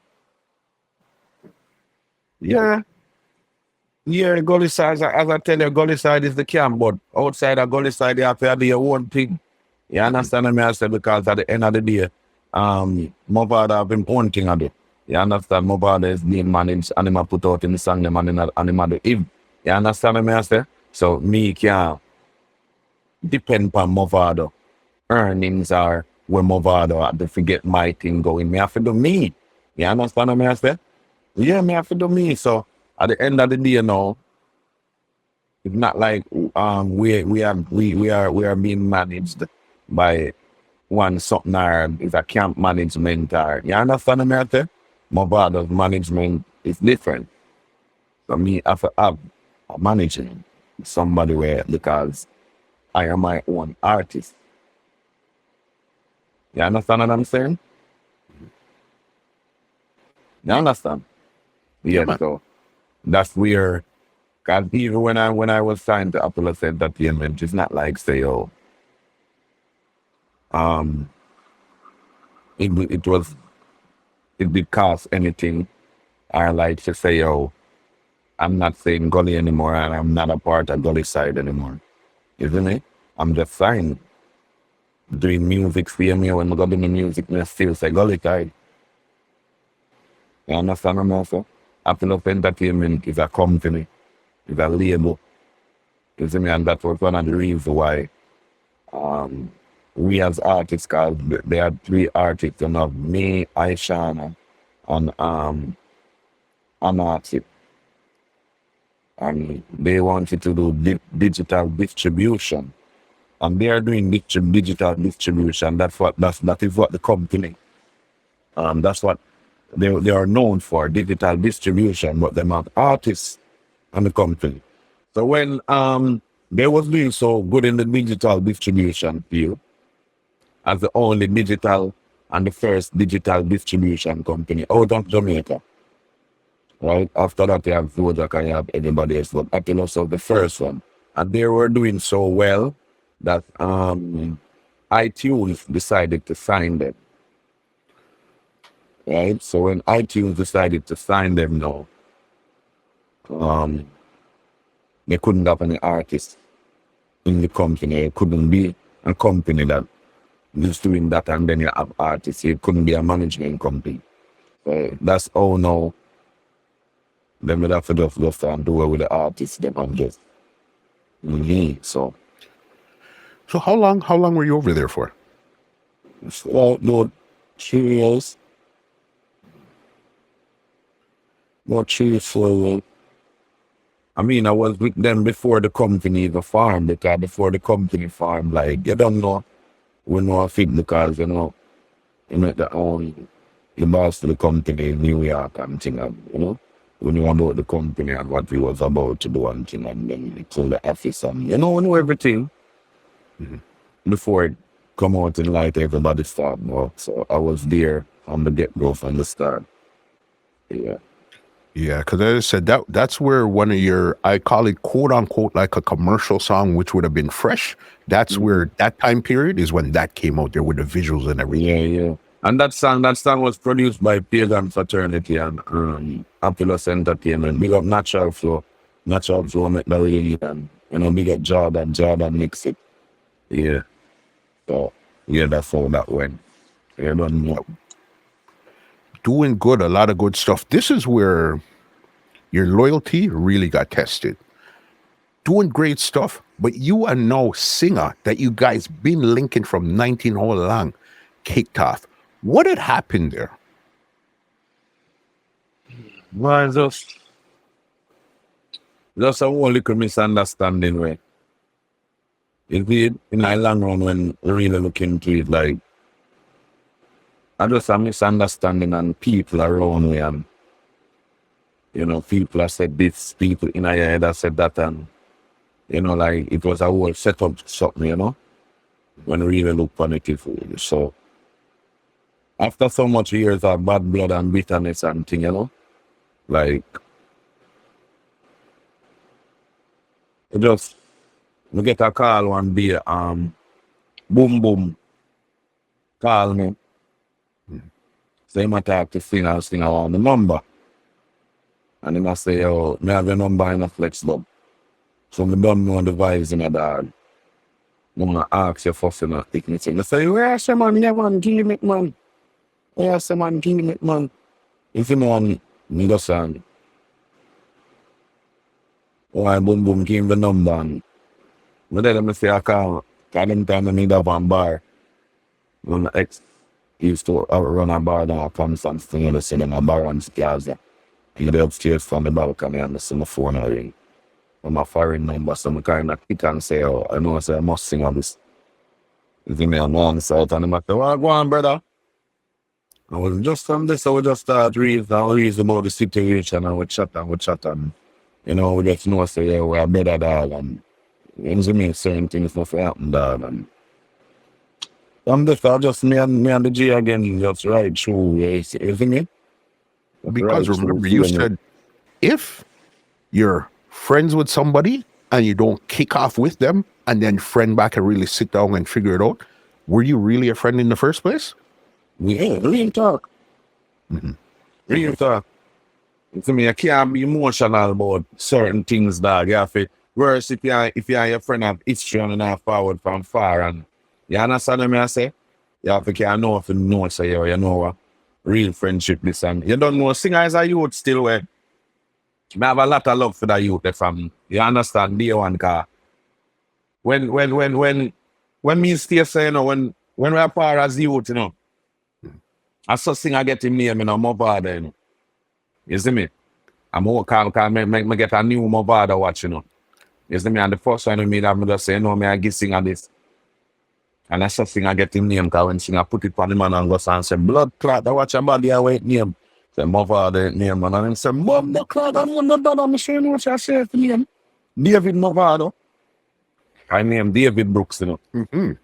Yeah. Yeah, Gullyside, as I tell you, Gullyside is the camp, but outside of Gullyside, you have to do your own thing. You understand what I say? Because at the end of the day, Mavado have been one thing I do. You understand? Mavado is being managed, and him put out in the song, them and him do him. You understand what I say? So me can depend upon Mavado. Earnings are where Mavado have to forget my thing going. Me have to do me. You understand what I say? Yeah, me have to do me. So at the end of the day now, it's not like we are being managed by one something or it's a camp management or you understand what I say? Mavado's management is different. So me have to have a managing somebody where because I am my own artist. You understand what I'm saying? You understand? Yeah, Yeah, man. so that's where, cause even when I was signed to Apollo Entertainment, it's not like say, oh, um, it did cost anything, or like to say, oh, I'm not saying Gully anymore, and I'm not a part of Gully side anymore. Isn't it? I'm just signed doing music for me when I go doing the music, and I still say Gully side. You understand what I'm saying? Apollo Entertainment is a company, is a label. You see me, and that was one of the reasons why we as artists, cause there are three artists, and of me, Aishana, and Anarchy. And they wanted to do digital distribution. And they are doing digital distribution. That is what the company. That's what they are known for, digital distribution, but they're not artists and the company. So when they was doing so good in the digital distribution field, as the only digital and the first digital distribution company out of Jamaica. right? After that, you have Zodiac and you have anybody else. But Happiness was the first one. And they were doing so well that iTunes decided to sign them, right? So when iTunes decided to sign them now, they couldn't have any artists in the company. It couldn't be a company that is doing that and then you have artists. It couldn't be a management company. So that's how now they would have to just go and do it with the artists. Them and just So how long were you over there for? about 3 years. About 3 4 years. I mean, I was with them before the company even farmed, because before the company farmed, like, you don't know, we know a thing because, you make the boss of the company in New York and thing, and, we knew about the company and what we was about to do and thing, and then we told the office and, we know everything before it come out in light, everybody start work. So I was there from the get-go, from the start. Yeah. Yeah, because as I said, that's where one of your, I call it quote unquote like a commercial song, which would have been fresh. That's where that time period is when that came out there with the visuals and everything. Yeah. And that song was produced by Fagan Fraternity and Apollos Entertainment. Big up Natural Flow make the really, and big up Jordan mix it. Yeah. So yeah, that's how that went. You don't know. Doing good, a lot of good stuff. This is where your loyalty really got tested. Doing great stuff, but you are now singer that you guys been linking from 19 all along, kicked off. What had happened there? Well, just a whole little misunderstanding way. It did in the long run when we really look into it, like, I just a misunderstanding and people around me and, people have said this, people in our head have said that, and, like, it was a whole setup something, when we really look on it. So, after so much years of bad blood and bitterness and thing, like, it just, we get a call one day, boom, call me. So he might talk to sing around the number. And he must say, yo, me have your number in a FLEXX Club. So me don't know the vibes in a dog. I'm gonna ask you first, take me to. I say, where's the man? Yeah, man, give me it, man. Where's the man? Give me it, man. If you know me just saying, why boom, give him the number. And but then I say, I call them time I need up one bar. When the ex used to run a bar down from something, you see them a bar on Gaza. And the upstairs from the balcony and I see my phone ring. From my foreign number, so I kind of pick and say, oh, I know, I must sing on this. You see me on one side, and I'm like, well, go on, brother. I was just on this, so we just start reading about the situation, and we chat, and we just know, say, yeah, we're better, dog, and you see me, certain things must happen, dog, and I'm just me and the G again, just right through, you see me? Because remember, you said if you're friends with somebody and you don't kick off with them and then friend back and really sit down and figure it out, were you really a friend in the first place? Yeah, real talk. Real talk. You see me, I can't be emotional about certain things, dog. You have to, whereas if you're your friend of history and not forward from far, and you understand what I say? You have to know if you know, so you know what real friendship this, and you don't know singers are youth still where I have a lot of love for the youth from you understand day one, car when me stay say, when we're part as youth, I saw singer get him name, Mavado, you see me? I'm all calm, me get a new Mavado watch, you see me? And the first one me that me just say, me I give singer this. And I saw singer get him name, because when singer put it on the man and go and say, blood clot, I watch your body away name. Say, Mavado name, and then say, Mom, the clot, I don't know that, I'm saying what I say to name. David Mavado. I name David Brooks, You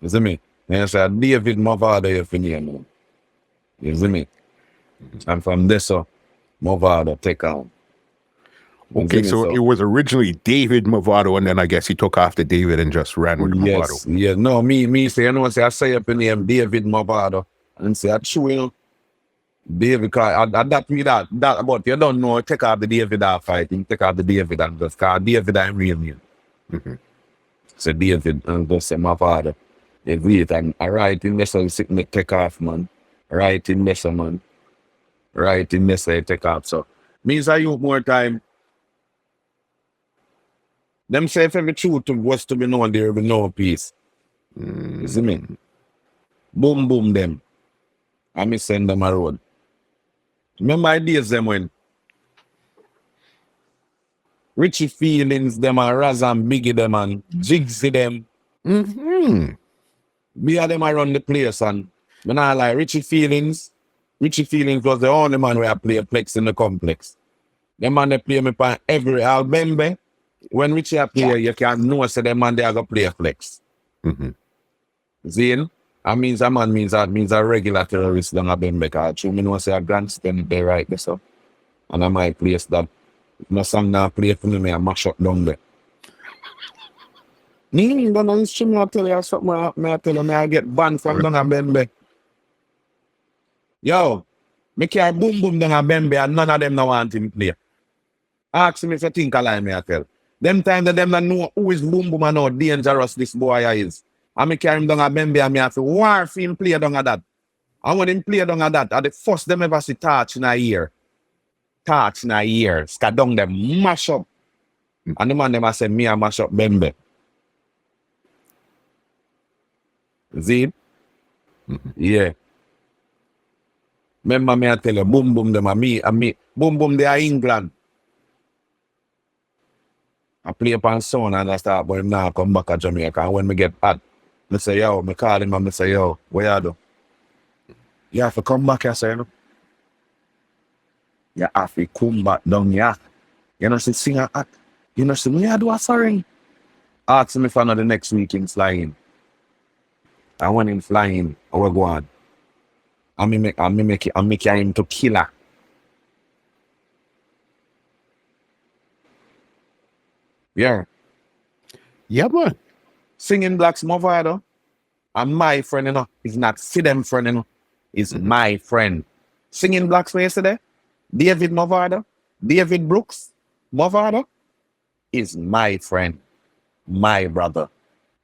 see me? And I said, David Mavado, you name. You see me? And from this, Mavado take on. Okay, so it was originally David Mavado, and then I guess he took off the David and just ran with Mavado. Yeah, no, me say, you know, say I say up in the name David Mavado, and say, I true, you know, David, cause that me that, but you don't know, take off the David off fighting, take off the David and just call David I'm real name. So David and just say Mavado. They wait and I write in this, so sick me take off, man. Write in this, man. Write in this, I take off. So, means I use more time. Them say if every truth was to be known, there will be no peace. You see me? Boom, boom, them. I me send them a road. Remember ideas them when Richie Feelings, them and Raz and Biggie them and Jigsy them. Me and them I run the place and when I like Richie Feelings was the only man where I play FLEXX in the complex. Them man they play me for every album. When Richie play, you can know say them man they are gonna play FLEXX. Zane, I means a man means a regular terrorist down a Bembe card. You know say a grandstand they right there so. And I might place that no song now play for me, I mash up down there. Don't know stream I tell you something I tell you I get banned from down a Bembe. Yo, me carry boom boom down a Bembe and none of them no want him play. Ask me if you think I lie me I tell. Them time that them not know who is boom boom and how dangerous this boy is. And me carry him down a Bembe and me have to war for him play down a that. And when him play down a that, at the first them ever see touch in a year. Touch in a year. Scat down them mash up. And the man them a say me a mash up Bembe. See? Yeah. Remember me I tell you, boom boom them and me. Boom boom they are England. I play upon sound and I start, but him now come back to Jamaica. And when me get hot, I say, yo, me call him and I say, yo, what you do? You have to come back, I say, you know. You have to come back down here. You know, sing a act. You know, say, me I do a sorry. Ask me if I know the next week in flying. And when him flying, I will go on. I make him to killer. Yeah. Yeah, man. Singing Black's Mavado. And my friend, you know, is not see them friend, you know. Is my friend. Singing Blacks yesterday. David Mavado. David Brooks. Mavado is my friend. My brother.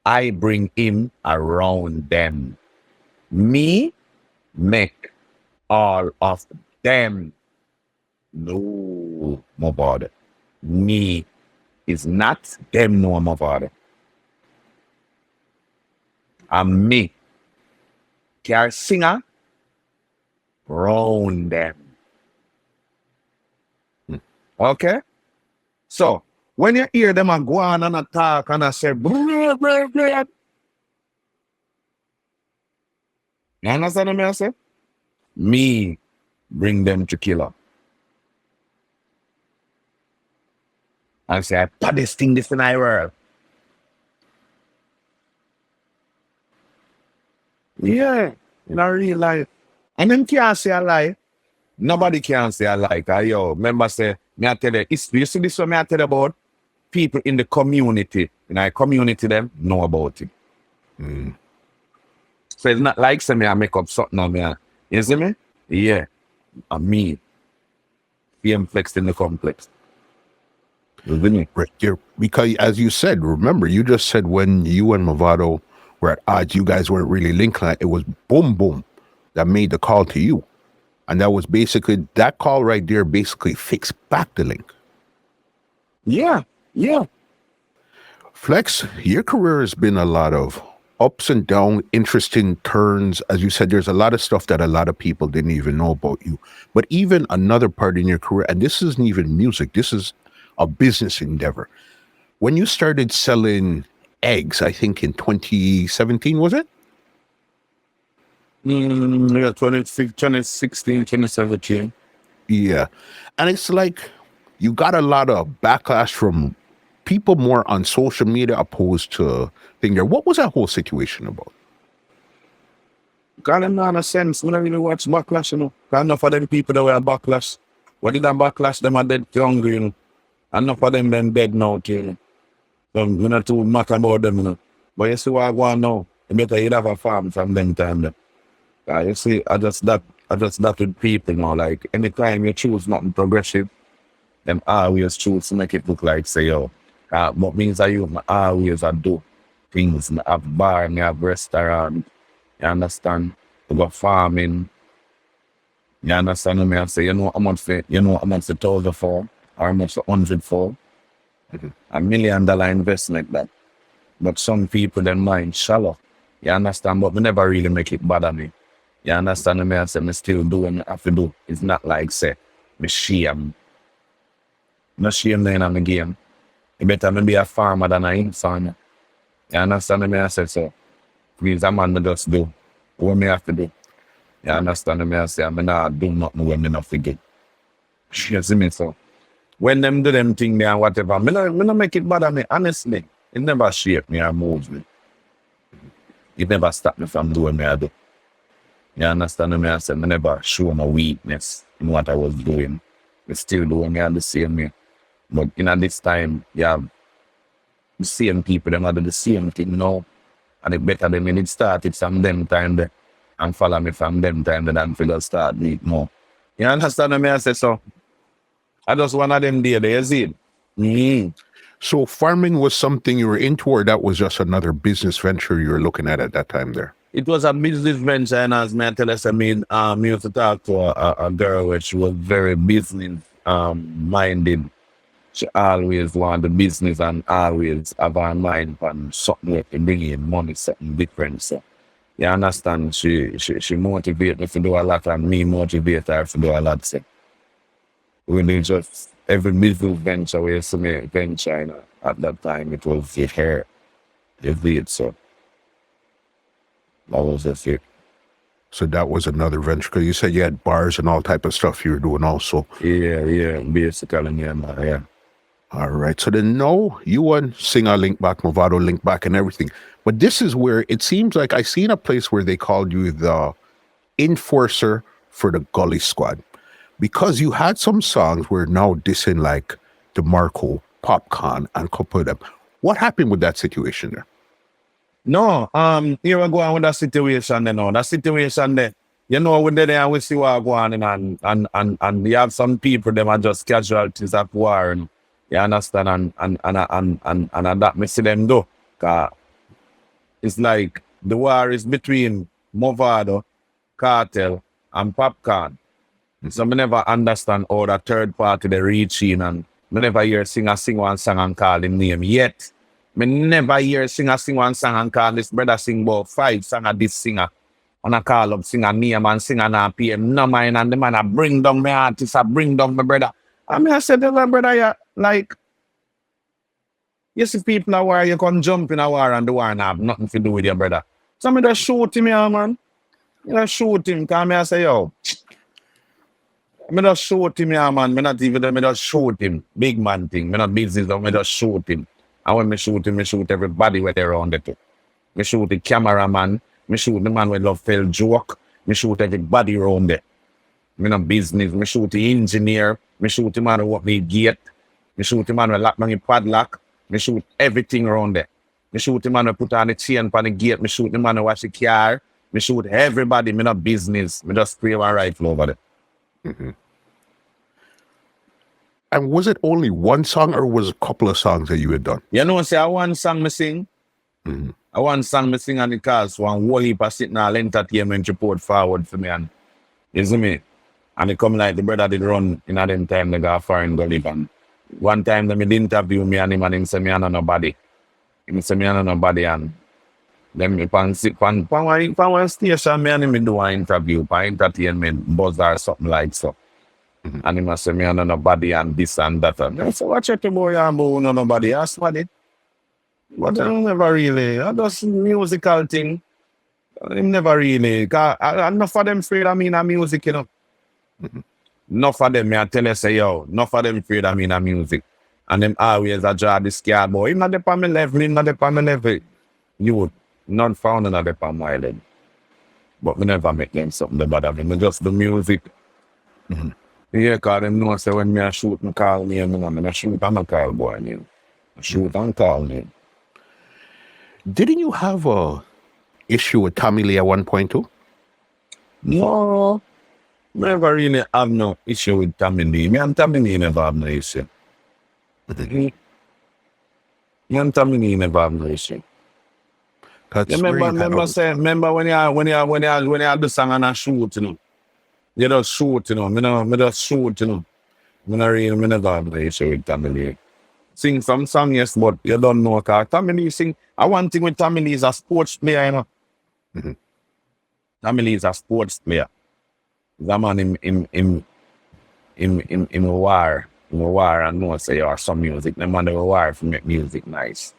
I bring him around them. Me make all of them. No, Mavado. Me is not them no Mavado. And me, care singer, round them. Okay? So, when you hear them and go on and attack and I say, blah, blah, blah. You understand what I say? Me bring them to killer. And say, I put this thing this in our world. Yeah, in a real life. And them can't say a lie. Nobody can say a lie. Cause yo, remember say, me I tell you, you see this one me I tell you about? People in the community. In our community them know about it. So it's not like say me I make up something on me. You see me? Yeah. And me. FLEXX in the complex. You see me? Because as you said, remember, you just said when you and Mavado were at odds, you guys weren't really linked. It was Boom Boom that made the call to you. And that was basically, that call right there basically fixed back the link. Yeah. FLEXX, your career has been a lot of ups and downs, interesting turns. As you said, there's a lot of stuff that a lot of people didn't even know about you. But even another part in your career, and this isn't even music, this is a business endeavor. When you started selling eggs, I think in 2017, was it? Yeah, 2016, 2017. Yeah. And it's like you got a lot of backlash from people more on social media opposed to thing there. What was that whole situation about? Got them not a sense. We don't really watch backlash, you know. Got enough of them people that were backlash. What did that backlash? Them are dead hungry, you know. Enough of them dead now, too. So, we not too much about them, you know. But you see what I want now? You better you have a farm from them time. Then. You see, I just that with people now. Like, anytime you choose nothing progressive, them always choose to make it look like, say, yo, what means that you always do things. I have bar, I have restaurant, you understand? You go farming. You understand what I say? You know how much the 1,000 for, or how much the 100 for? $1 million investment that. But some people, their mind shallow. You understand? But we never really make it bother me. You understand what I say? Me still do what I have to do. It's not like, say, me shame. No shame then in the game. You better me be a farmer than a insan. You understand what I say? So, please, a man me just do what me have to do. You understand what I say? I'm not do nothing when me not forget. You see me? So, when them do them thing there and whatever, me not make it bother me, honestly. It never shape me or move me. It never stop me from doing what I do. You understand what I say? I never show my weakness in what I was doing. I still doing me the same way. But in this time, you have the same people, them do the same thing now. And it better than when it started from them time there and follow me from them time there than figure start me more. You understand what I say? So I just one of them there, you see it? Mm-hmm. So farming was something you were into, or that was just another business venture you were looking at that time there? It was a business venture, and as me tell us, I mean, me used to talk to a girl which was very business minded. She always want the business and always have her mind on something that can bring in money, something different. So you understand, she motivates me to do a lot and me motivate her to do a lot. So when just every business venture we used to make venture, you know, at that time it was her. It did so. That was just it. So that was another venture, because you said you had bars and all type of stuff you were doing also. Yeah, basically, yeah. All right. So then, no, you and Singer link back, Mavado link back, and everything. But this is where it seems like I seen a place where they called you the enforcer for the Gully Squad, because you had some songs where now dissing like Demarco, Popcan, and a couple of them. What happened with that situation there? No, here we go on with that situation there now. That situation there, you know, we're there and we see what go on and we have some people, them are just casualties of war, and you understand, and that me see them do. Cause it's like the war is between Mavado, Kartel, and Popcan. So I never understand how the third party they reach in, and I never hear sing one song and call him name yet. I never hear sing one song and call this brother sing about 5 songs of this singer. And I call up sing a name and sing an RPM. No mind, and the man I bring down my artist, I bring down my brother. I said to my brother, yeah, like, you see people in a war, you can jump in a war and the war and have nothing to do with your brother. So I just shoot him, yeah, man. You just shoot him, because I say, yo, I just shoot him, yeah, man. I just shoot him. Big man thing. I not business, I just shoot him. And when I shoot everybody where they're around it. I shoot the cameraman. I shoot the man with love fell joke. I shoot everybody around there. I not business. I shoot the engineer. I shoot the man who walk the gate. I shoot the man who lock my padlock. I shoot everything around there. I shoot the man who put on the chain on the gate. I shoot the man who wash the car. I shoot everybody. I not business. I just spray my rifle over there. Mm-hmm. And was it only one song, or was it a couple of songs that you had done? You know, say I one song I sing. Mm-hmm. I one song I sing on the cast. One whole heap of sitting all entertainment report forward for me. And you see me? And it come like the brother did run in at them time they got foreign go live. And one time they did interview me and him say me I know nobody. He say me I know nobody, and then me pan one station me and him do an interview for entertainment buzz or something like so. Mm-hmm. And he must say me I know nobody and this and that. And I say, watch it boy and boy no nobody. Ask what it. But I never really. I just musical thing. I never really. Cause enough of them afraid of me in a music, you know. Mm-hmm. Enough of them, I tell you, say, yo, enough of them afraid of me in a music. And them always a draw this scared boy. Him not the on my level, him not the on my level. You would not found another on my level. But we never make them something to bother me. We just the music. Mm-hmm. Yeah, cause them know say when me a shoot me call name, you know, me not shoot and a call boy name. I shoot and call name. Didn't you have a issue with Tommy Lee at one point too? No, never really have no issue with Tommy Lee. Me and Tommy Lee never have no issue. Me and Tommy Lee never have no issue. That's Remember when you do song and a shoot, you know. You just shoot, you know. Me just shoot, you know. Me never have no issue with Tommy Lee. Sing some song, yes, but you don't know, cause Tommy Lee sing. I one thing with Tommy Lee is a sports player, you know. Mm-hmm. Tommy Lee is a sports player. The man in a war. In a war and know say you are some music. The man in a war to make music nice.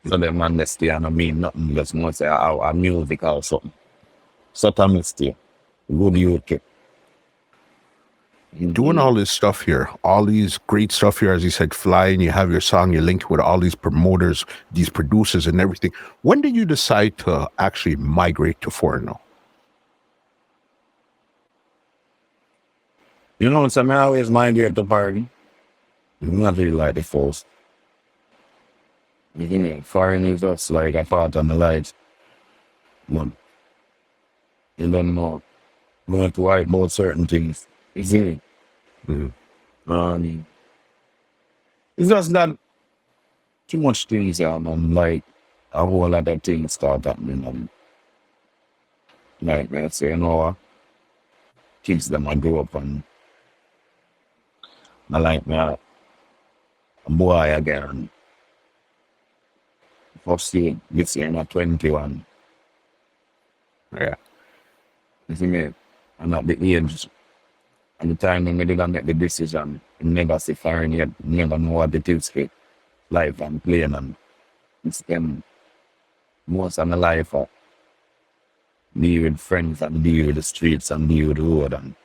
So the man that stay and I mean nothing, just know say a music or something. So Tommy stay. Good youth. Doing all this stuff here, all these great stuff here, as you said, flying, you have your song, you're linked with all these promoters, these producers and everything. When did you decide to actually migrate to foreign now? You know, so I always migrate to party. I'm not really like the force. You know, foreign is just like a part of the life. But you don't know. You have to write about certain things. You see me? Mm-hmm. It's just that too much things, man. Like a whole lot of things start happening. Like, let's say, you know, kids them I grow up and I like me a boy again. First year, this year I'm 21. Yeah. You see me? I'm at the age. At the time when I didn't make the decision, I never see foreign yet, never know what it is for life and playing and spend most of my life deal with friends and deal with the streets and deal with the road and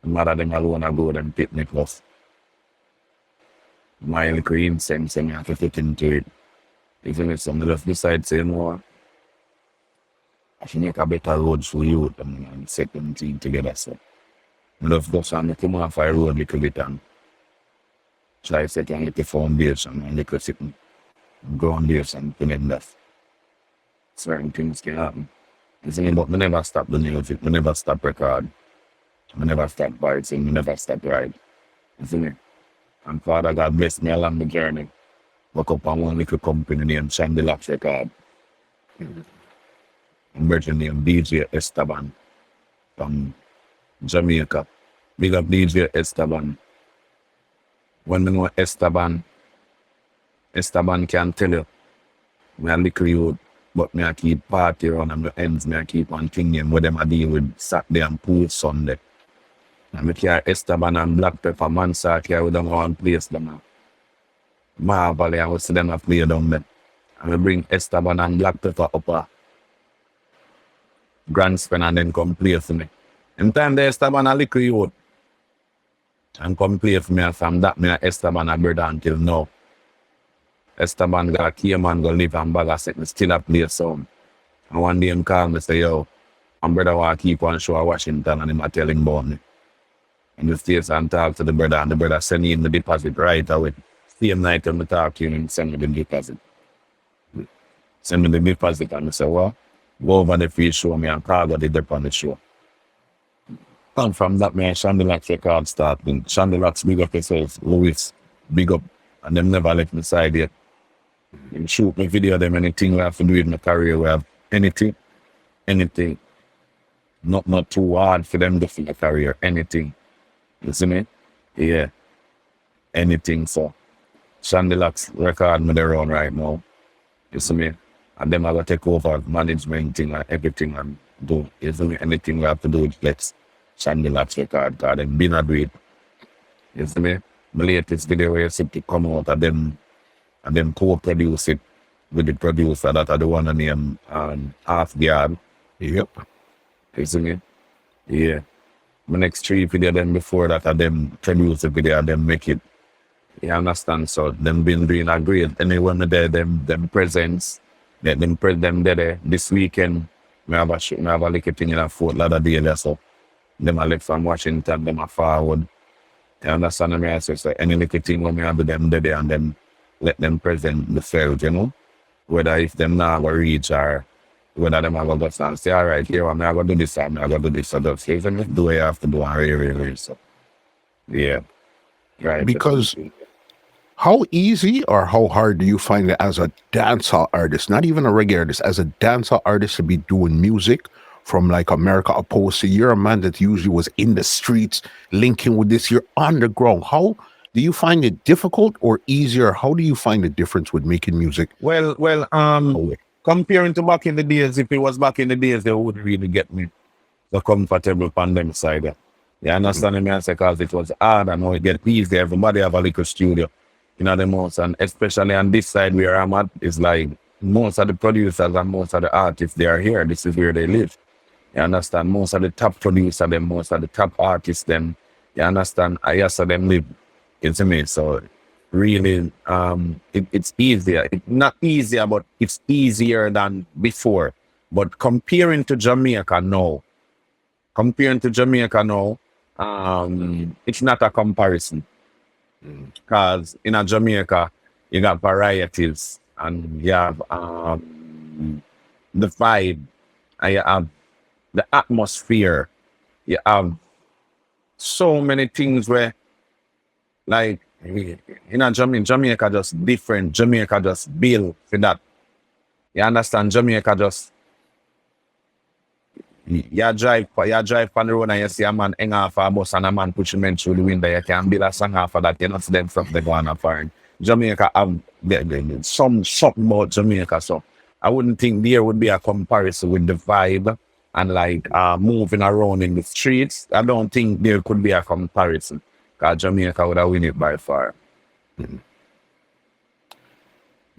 mother them alone I go and picnic plus. My little incense and I have to fit into it. Even if some of decide say no, I should make a better road for you and set them thing together. So I love go and come off a road a little bit and try to set a little foundation and little sitting groundation to make that. Certain things can happen. You see, but I never stop the music, I never stop record, I never stop writing, I never stop writing. You see me? And Father God bless me along the journey. Woke up on one little company named Chandelax Record. Virgin named DJ Esteban from Jamaica. Big up DJ Esteban. When we know Esteban can tell you, me a little youth, but me a keep party around and the ends, me a keep on thinking what them a deal with Saturday and pool Sunday. And me carry Esteban and Black Pepper Mansa carry with them one place them. Marvel, I will see them a play down there. And we bring Esteban and Black Pepper up Grand Spin and then come play for me. In time they Esteban a little youth and come play for me, and from that me and Esteban a brother until now. Esteban got a key man go live and bag a set me still a play sound. And one day him call me say, yo, my brother want to keep on show Washington and him a tell him about me. And the states and talk to the brother and the brother send him the deposit right away. Same night when I talk to him and send me the deposit. Send me the deposit and I say, well, go over the free show me and cargo the dip on the show. And from that, man, Chandelax record starting. Chandelax big up yourself, Louis, big up. And them never left me side yet. Them shoot me video, them anything we have to do in my career, we have anything. Not too hard for them to do my career, anything. You see me? Yeah. Anything, so. Chandelax record me there on right now. You see me? And them I gotta take over management thing and everything and do. You see me? Anything we have to do with FLEXX. Chandelax record, because them been a do it. You see me? My latest video where you see it come out and then co-produce it with the producer that are the one named Half Guard. Yep. You see me? Yeah. My next 3 video them before that are them produce the video and them make it. You understand? So them been doing a great. Anyone there, them presents, them there. This weekend, I have a little thing in a Fort Lauderdale, so them a left from Washington, them a forward. You understand what I say? So any little thing when me have them there and then let them present themselves, you know? Whether if them now go reach or whether them are going to go and say, all right, here, I'm going to do this, I'm going to do this. So just say, do what you have to do and really. So, yeah. Right. Because how easy or how hard do you find it as a dancehall artist, not even a reggae artist, as a dancehall artist to be doing music from like America, opposed to you're a man that usually was in the streets linking with this, you're on the ground. How do you find it difficult or easier? How do you find the difference with making music? Well, comparing to back in the days, if it was back in the days, they wouldn't really get me the comfortable pandemic side. You understand me? I say, because it was hard and now it get easy. Everybody have a little studio, you know, the most, and especially on this side where I'm at, it's like most of the producers and most of the artists, they are here. This is where they live. You understand? Most of the top producers, them, most of the top artists, them, you understand? I saw them live. You see me? So really, it's easier. It's not easier, but it's easier than before. But comparing to Jamaica now, it's not a comparison. Because in a Jamaica, you got varieties and you have the vibe, and you have the atmosphere. You have so many things where, like, in a Jamaica just different. Jamaica just built for that. You understand? Jamaica just, you drive on the road and you see a man hang off a bus and a man push him in through the window. You can build a song off of that. You know, them stuff they go on foreign. Jamaica have something about Jamaica. So I wouldn't think there would be a comparison with the vibe and like moving around in the streets. I don't think there could be a comparison. Because Jamaica would have win it by far.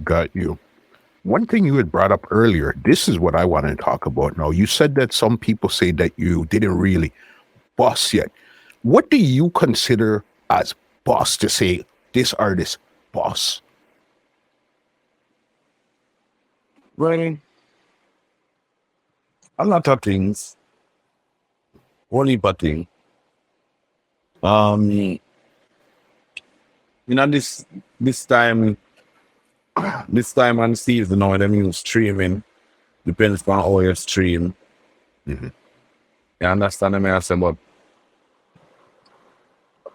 Got you. One thing you had brought up earlier, this is what I want to talk about now. You said that some people say that you didn't really boss yet. What do you consider as boss to say this artist boss? Well, a lot of things. Only but thing. You know, this time and season now, them use streaming. Depends on how you stream. You understand me? I say, but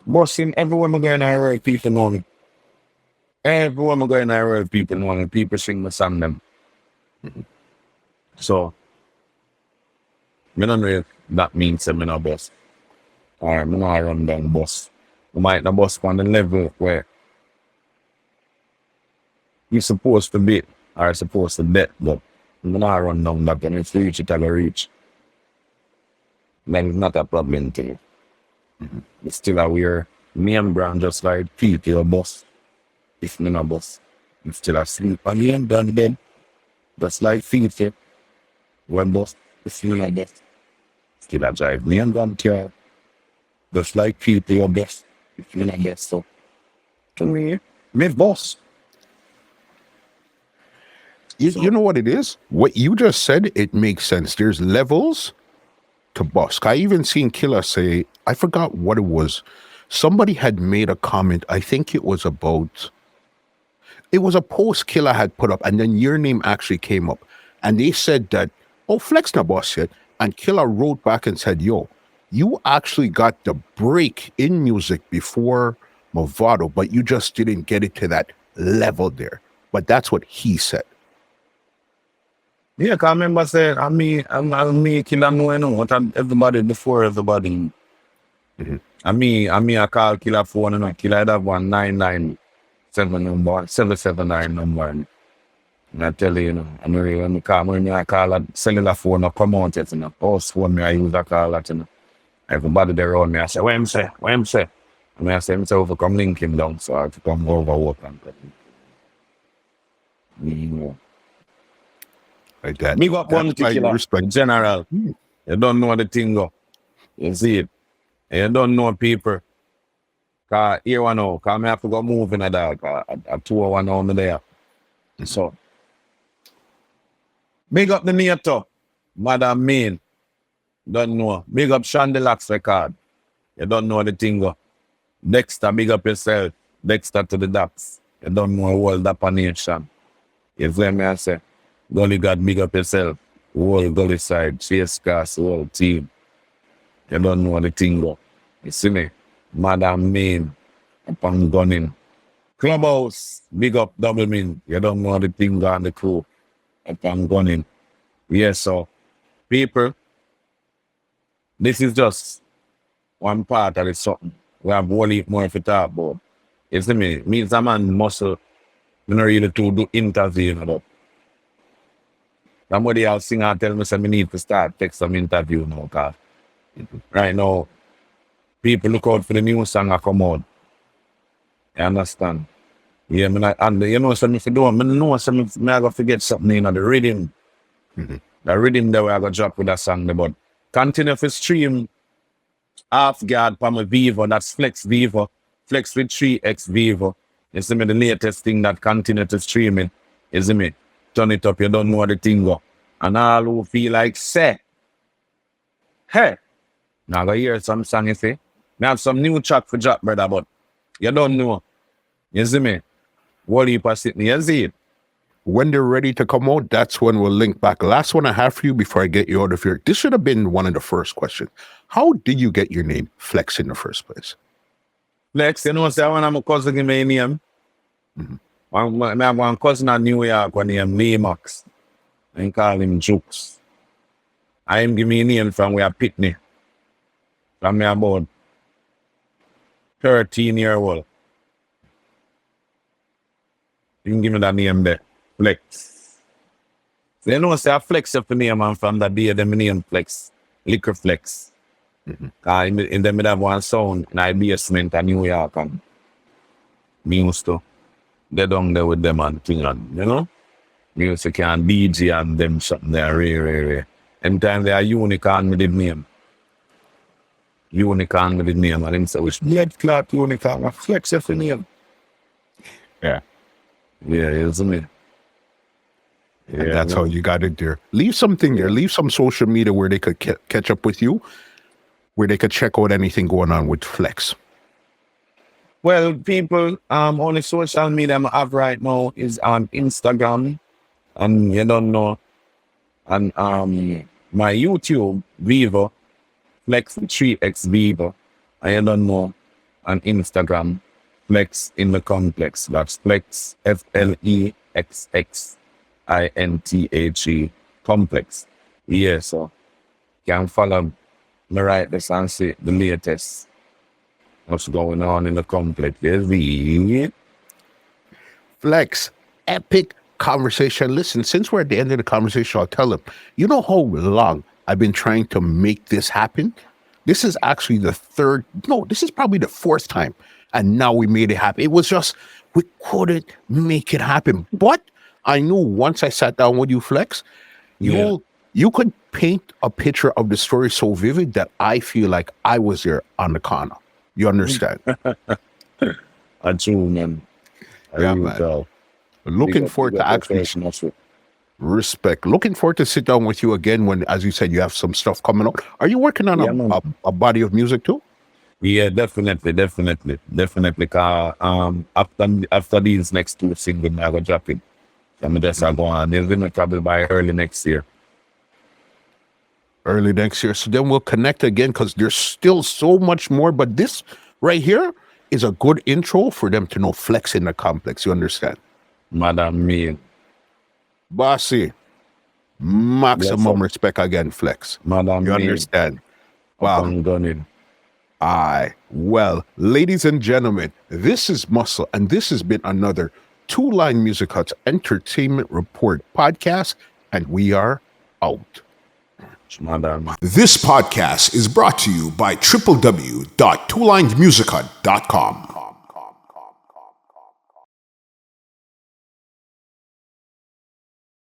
bossing, everywhere I go in the world, people know me. Everywhere I go in the world, people know me. People sing my song them. So, I don't know if that means I'm not boss. Or I'm not run down boss. I might not boss on the level where you're supposed to be or supposed to bet, but I'm not run down that, and if you reach it, I'll reach. Then it's not a problem to me. It's still a weird name brand, just like people boss. If I'm not boss, it's still a sleep on the end and then just like people. When boss, if you're not boss, still a drive me and gun car. Just like people your best, if you're not best, so to me boss. You know what it is? What you just said, it makes sense. There's levels to boss. I even seen Killer say, I forgot what it was. Somebody had made a comment. I think it was a post Killer had put up, and then your name actually came up. And they said that, oh, FLEXX not boss yet. And Killer wrote back and said, yo, you actually got the break in music before Mavado, but you just didn't get it to that level there. But that's what he said. Yeah, I remember saying, I'm me, Killer know what everybody before everybody. I call Killer phone and Killer had have 199 number, 779 number. And I tell you, when I call a cellular phone, I come out, it's a house phone, I use a call that, everybody there around me, I say, what him say? I say, himself to come link him down, so I have to come over work and like that. Me got one particular general. You don't know the thing go. You see it. And you don't know people. Cause here one now, cause I have to go move in a dog. At 201 now me there. So big up the NATO, Madam Main. Don't know. Big up Shandelax record. You don't know the thing go. Dexter, big up yourself. Dexter to the Dax. You don't know whole Dapper Nation. You see me I say? Gully God, big up yourself. Whole Gully side, Chase Cast, whole team. You don't know the thing go. You see me? Madam Main, upon gunning. Clubhouse, big up Double Min. You don't know the thing go on the crew. Upon gunning. Yes, so people, this is just one part of the something. We have one heap more to talk about. You see me? Me as a man muscle, I don't really do interview. You know. Somebody else sing and tell me say I need to start take some interview now. Cause right now, people look out for the new song that come out. You understand? Yeah, and you know something if you do, I know something I gotta forget something, you know, the rhythm. The rhythm that we are gonna drop with that song, but continue to stream Half Guard from a Vivo, that's FLEXX Vivo, FLEXX with 3X Vivo. You see me, the latest thing that continue to stream it. You see me? Turn it up, you don't know the thing go. And all who feel like say, hey, now go hear some song, you see? I have some new track for drop, brother, but you don't know. You see me? What heap of sitting, you see it? When they're ready to come out, that's when we'll link back. Last one I have for you before I get you out of here. This should have been one of the first questions. How did you get your name FLEXX in the first place? FLEXX, you know, say when I'm a cousin give me a name. I have one cousin in New York when named Lee Max. I call him Jukes. I him give me a name from where Pitney. From me about 13-year-old. You can give me that name there. FLEXX. So you know, say I flex up the name and from that day, them name FLEXX. Liquor FLEXX. In them have one sound in the basement in New York and me used to they down there with them and thing and you know? Music and DJ and them something there rare. Anytime they are unicorn with the name. Unicorn with the name and them say which blood clot unicorn and FLEXX up the name. Yeah. Yeah, you see me. Yeah, and that's how you got it there. Leave something there. Leave some social media where they could catch up with you, where they could check out anything going on with FLEXX. Well, people, only social media I have right now is on Instagram, and you don't know, and my YouTube, Vivo, FLEXX 3X Vivo, and you don't know, on Instagram, FLEXX in the Complex. That's FLEXX, FLEXXINTHE Complex. Yeah, so you can follow me right this and see the latest. What's going on in the complex? FLEXX, epic conversation. Listen, since we're at the end of the conversation, I'll tell them, you know how long I've been trying to make this happen? This is actually this is probably the fourth time. And now we made it happen. It was just, we couldn't make it happen. But I knew once I sat down with you, FLEXX, you could paint a picture of the story so vivid that I feel like I was there on the corner. You understand? That's true, man. Yeah, man. Looking forward to actually respect. Looking forward to sit down with you again when, as you said, you have some stuff coming up. Are you working on a body of music too? Yeah, definitely. Cause after these next two singles, I go drop it. I'm just go on. They're gonna probably by early next year. Early next year. So then we'll connect again because there's still so much more. But this right here is a good intro for them to know FLEXX in the Complex. You understand? Madam me. Bossy. Maximum respect again, FLEXX. Madam you understand? Wow. Done. Aye. Well, ladies and gentlemen, this is Muscle, and this has been another Two Line Music Hut's Entertainment Report podcast, and we are out. This podcast is brought to you by www.twolinemusichut.com.